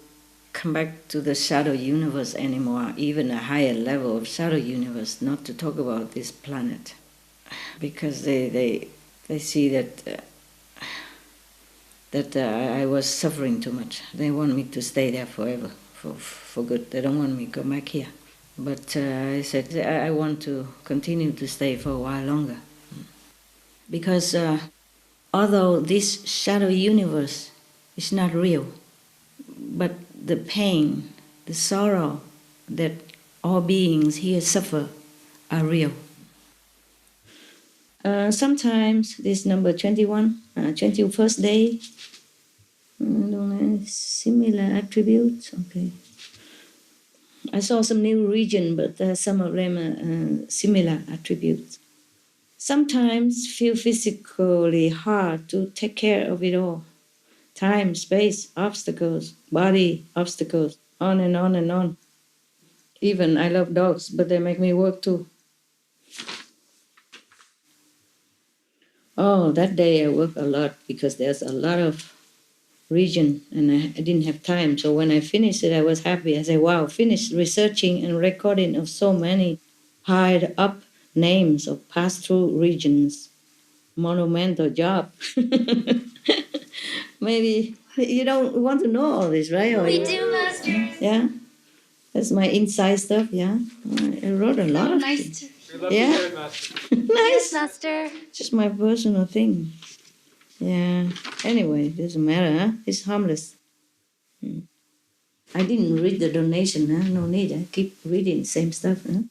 come back to the shadow universe anymore, even a higher level of shadow universe, not to talk about this planet. Because they see that I was suffering too much. They want me to stay there forever, for good. They don't want me to go back here. But I said I want to continue to stay for a while longer. Because although this shadow universe is not real, but the pain, the sorrow that all beings here suffer are real. Sometimes this number 21, 21st day, similar attributes. Okay. I saw some new region, but some of them are similar attributes. Sometimes feel physically hard to take care of it all. Time, space, obstacles, body, obstacles, on and on and on. Even I love dogs, but they make me work too. Oh, that day I worked a lot because there's a lot of region and I didn't have time. So when I finished it, I was happy. I said, wow, finished researching and recording of so many hide up names of pass-through regions. Monumental job. Maybe you don't want to know all this, right? Or We do, Master. yeah, that's my inside stuff. Yeah, I wrote a lot of Nice things. to hear. Yeah, Yes, nice. Master. Just my personal thing. Yeah. Anyway, doesn't matter, huh? It's harmless. I didn't read the donation, huh? No need. I keep reading same stuff, huh?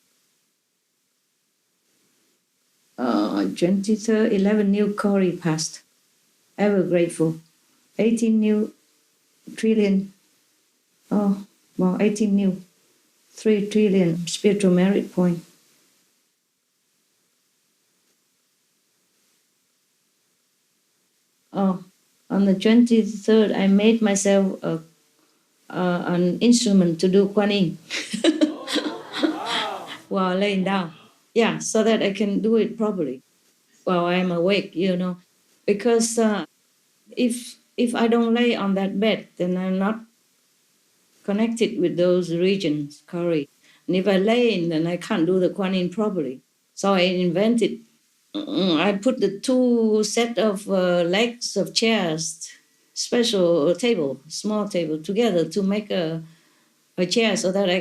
23rd, 11 new Cory passed. Ever grateful. 18 new trillion. Oh, well, 18 new 3 trillion spiritual merit point. Oh, on the 23rd, I made myself a an instrument to do Kuan Yin while laying down. Yeah, so that I can do it properly while I'm awake, because if I don't lay on that bed, then I'm not connected with those regions, Kari. And if I lay in, then I can't do the Kuan Yin properly. So I invented. I put the two set of legs of chairs, special table, small table, together to make a chair so that I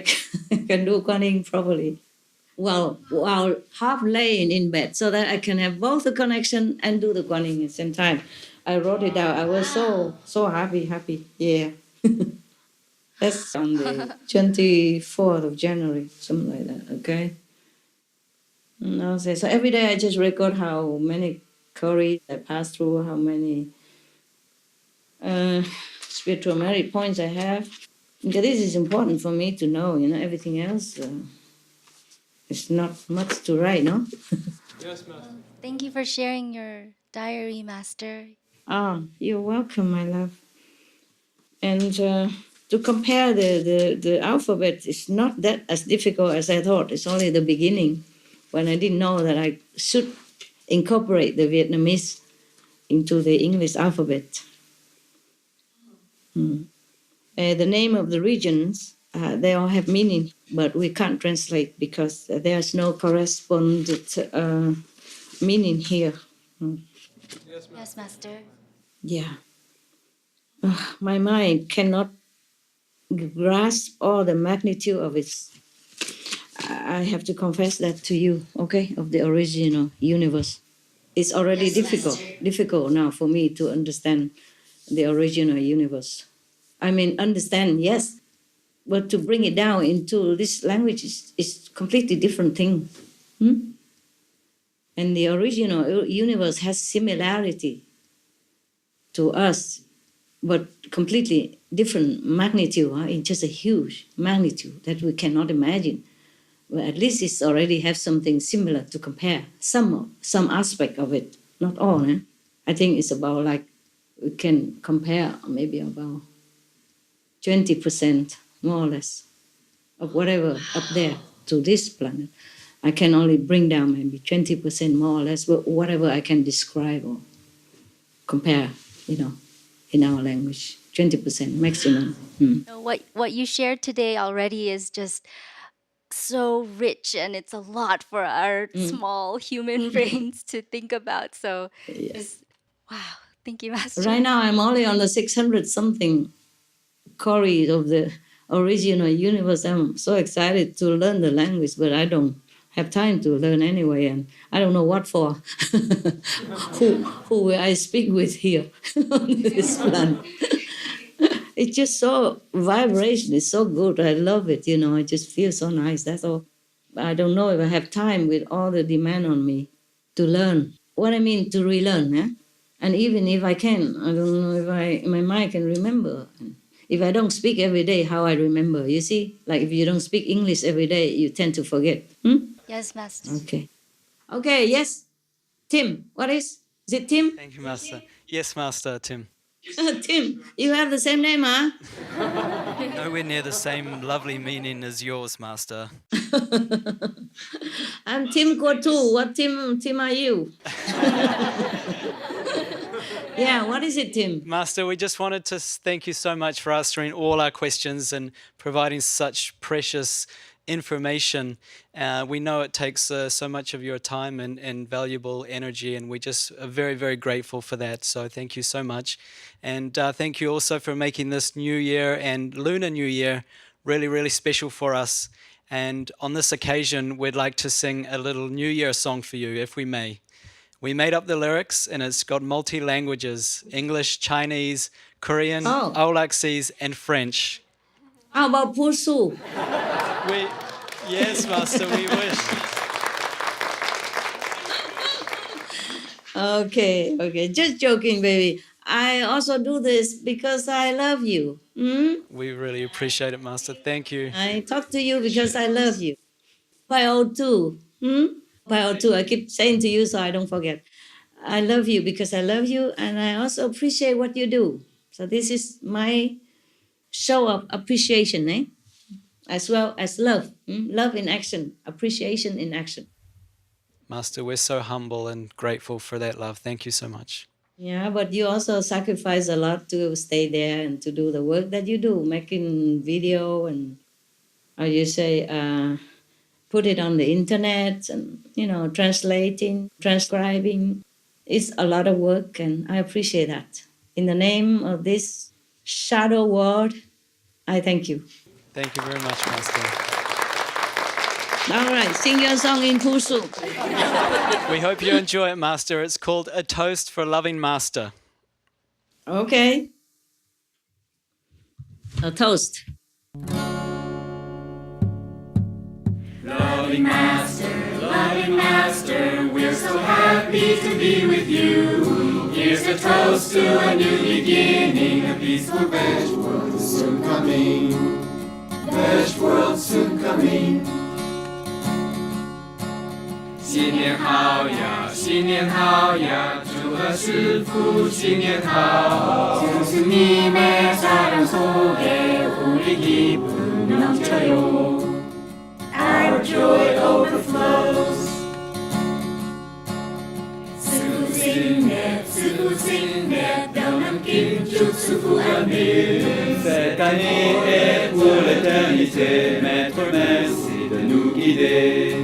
can do Kuan Yin properly. Well, while half laying in bed, so that I can have both the connection and do the Kuan Yin at the same time. I wrote it down. I was so happy. Yeah. That's on the 24th of January, something like that, okay? And I'll say, so every day I just record how many curries I pass through, how many spiritual merit points I have. Because this is important for me to know, everything else is not much to write, no? Yes, Master. Thank you for sharing your diary, Master. Ah, you're welcome, my love. And to compare the alphabet is not that as difficult as I thought. It's only the beginning when I didn't know that I should incorporate the Vietnamese into the English alphabet. The name of the regions, they all have meaning, but we can't translate because there's no correspondent meaning here. Yes, Master. Yeah. My mind cannot grasp all the magnitude of it. I have to confess that to you, okay, of the original universe. It's already difficult now for me to understand the original universe. I mean, understand, yes, but to bring it down into this language is completely different thing. And the original universe has similarity to us, but completely different magnitude. It's just a huge magnitude that we cannot imagine. Well, at least it's already have something similar to compare. Some aspect of it, not all. I think it's about like we can compare maybe about 20% more or less of whatever up there to this planet. I can only bring down maybe 20% more or less, but whatever I can describe or compare, in our language. 20% maximum. What you shared today already is just so rich, and it's a lot for our small human brains to think about. So, just wow, thank you, Master. Right now, I'm only on the 600 something Corey of the original universe. I'm so excited to learn the language, but I don't have time to learn anyway, and I don't know what for. who will I speak with here on this planet? It's just so vibration. It's so good. I love it. I just feel so nice. That's all. I don't know if I have time with all the demand on me to learn. What I mean to relearn, And even if I can, I don't know if my mind can remember. If I don't speak every day, how I remember? You see, like if you don't speak English every day, you tend to forget. Yes, Master. Okay. Yes, Tim. What is? Is it Tim? Thank you, Master. Yes, Master, Tim. Tim, you have the same name, huh? Nowhere near the same lovely meaning as yours, Master. I'm Tim Go too. What Tim are you? Yeah, what is it, Tim? Master, we just wanted to thank you so much for answering all our questions and providing such precious information. We know it takes so much of your time and valuable energy, and we just are very, very grateful for that. So thank you so much. And thank you also for making this New Year and Lunar New Year really, really special for us. And on this occasion, we'd like to sing a little New Year song for you, if we may. We made up the lyrics, and it's got multi-languages: English, Chinese, Korean, Aulaxese, and French. How about Pusu? Yes, Master, we wish. Okay. Just joking, baby. I also do this because I love you. We really appreciate it, Master. Thank you. I talk to you because I love you. Pio too. Pio too. I keep saying to you so I don't forget. I love you because I love you, and I also appreciate what you do. So this is my show of appreciation, as well as love. Love in action, appreciation in action. Master, we're so humble and grateful for that love. Thank you so much. Yeah, but you also sacrifice a lot to stay there and to do the work that you do, making video and, how you say, put it on the internet and, translating, transcribing. It's a lot of work, and I appreciate that. In the name of this shadow world, I thank you. Thank you very much, Master. All right, sing your song in Pusu. We hope you enjoy it, Master. It's called A Toast for a Loving Master. Okay. A toast. Loving Master, we're so happy to be with you. Here's a toast to a new beginning, a peaceful veg world soon coming. Veg world soon coming. 新年好呀，新年好呀，祝贺师父新年好。 스승님의 사랑 속에 우리 기쁨 넘쳐요. Our joy overflows. 스부 sinh nhật, đầu năm kim chúc sư phụ an bình. Cette année est pour l'éternité, mes promesses et de nous guider.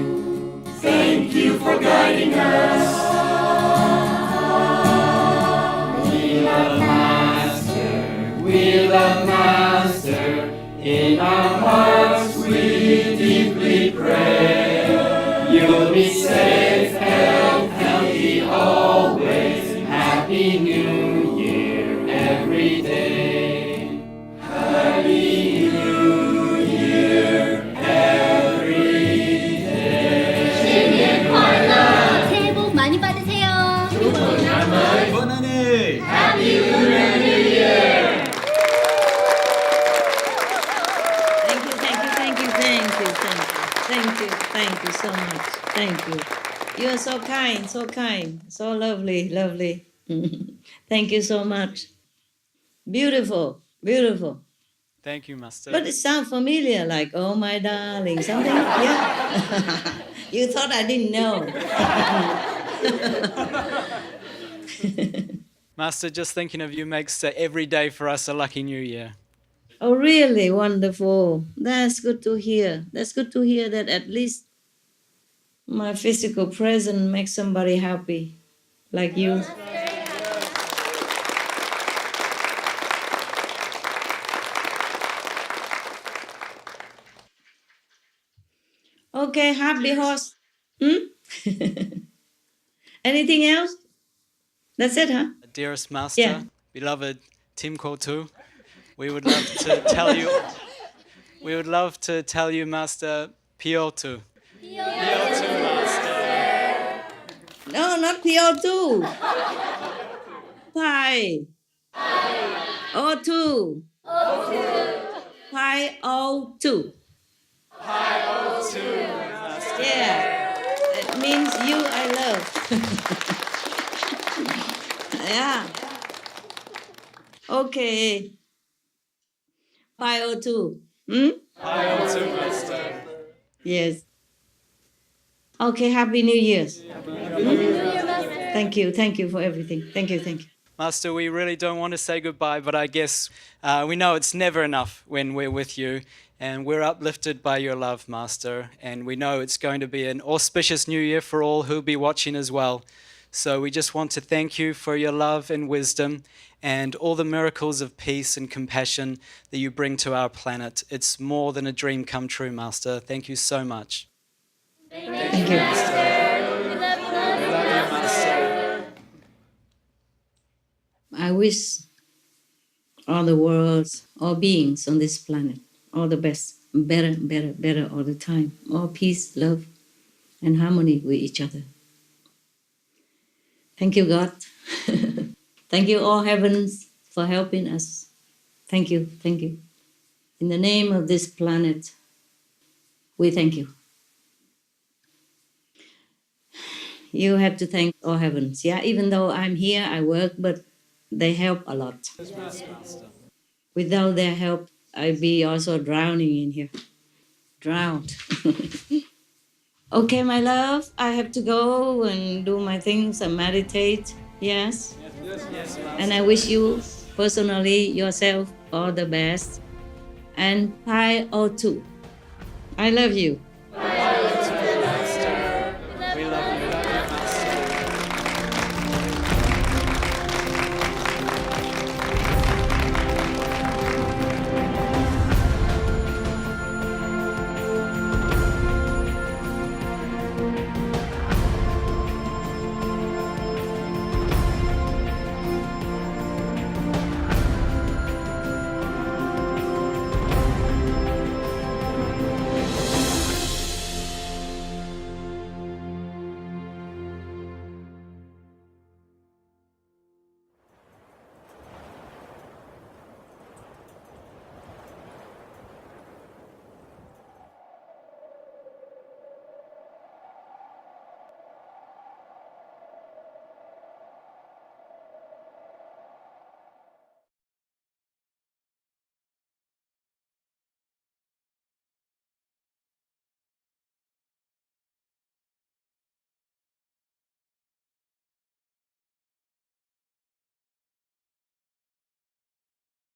Thank you for guiding us. We love Master. In our hearts we deeply pray. You'll be safe, healthy always. Happy New Year every day. Happy New Year every day. 新年快乐! 새해 복 많이 받으세요. Bonne année! Happy Lunar New Year! Thank you so much. Thank you. You are so kind, so lovely. Thank you so much. Beautiful. Thank you, Master. But it sounds familiar, like, oh, my darling, something. Yeah. You thought I didn't know. Master, just thinking of you makes every day for us a lucky new year. Oh, really? Wonderful. That's good to hear. That's good to hear that at least my physical presence makes somebody happy, like you. Okay, happy horse. Anything else? That's it, huh? Dearest Master, Yeah. beloved Tim Kotu, we would love to tell you. We would love to tell you, Master, Piotu. Piotu, Master. No, not PO2. Pi. O2. Pi O2. Piotu, Master. Yeah. It means you I love. Yeah. Okay. Pi O2. Piotu, Master. Yes. Okay, Happy New Year's. Thank you for everything. Thank you. Master, we really don't want to say goodbye, but I guess we know it's never enough when we're with you, and we're uplifted by your love, Master, and we know it's going to be an auspicious new year for all who'll be watching as well. So we just want to thank you for your love and wisdom and all the miracles of peace and compassion that you bring to our planet. It's more than a dream come true, Master. Thank you so much. Thank you. We love you, Master. I wish all the worlds, all beings on this planet, all the best, better all the time. All peace, love, and harmony with each other. Thank you, God. Thank you, all heavens, for helping us. Thank you. In the name of this planet, we thank you. You have to thank all heavens. Yeah, even though I'm here, I work, but they help a lot. Without their help, I'd be also drowning in here. Drowned. Okay, my love, I have to go and do my things and meditate. Yes? Yes, And I wish you personally, yourself, all the best. And Pi O2. I love you.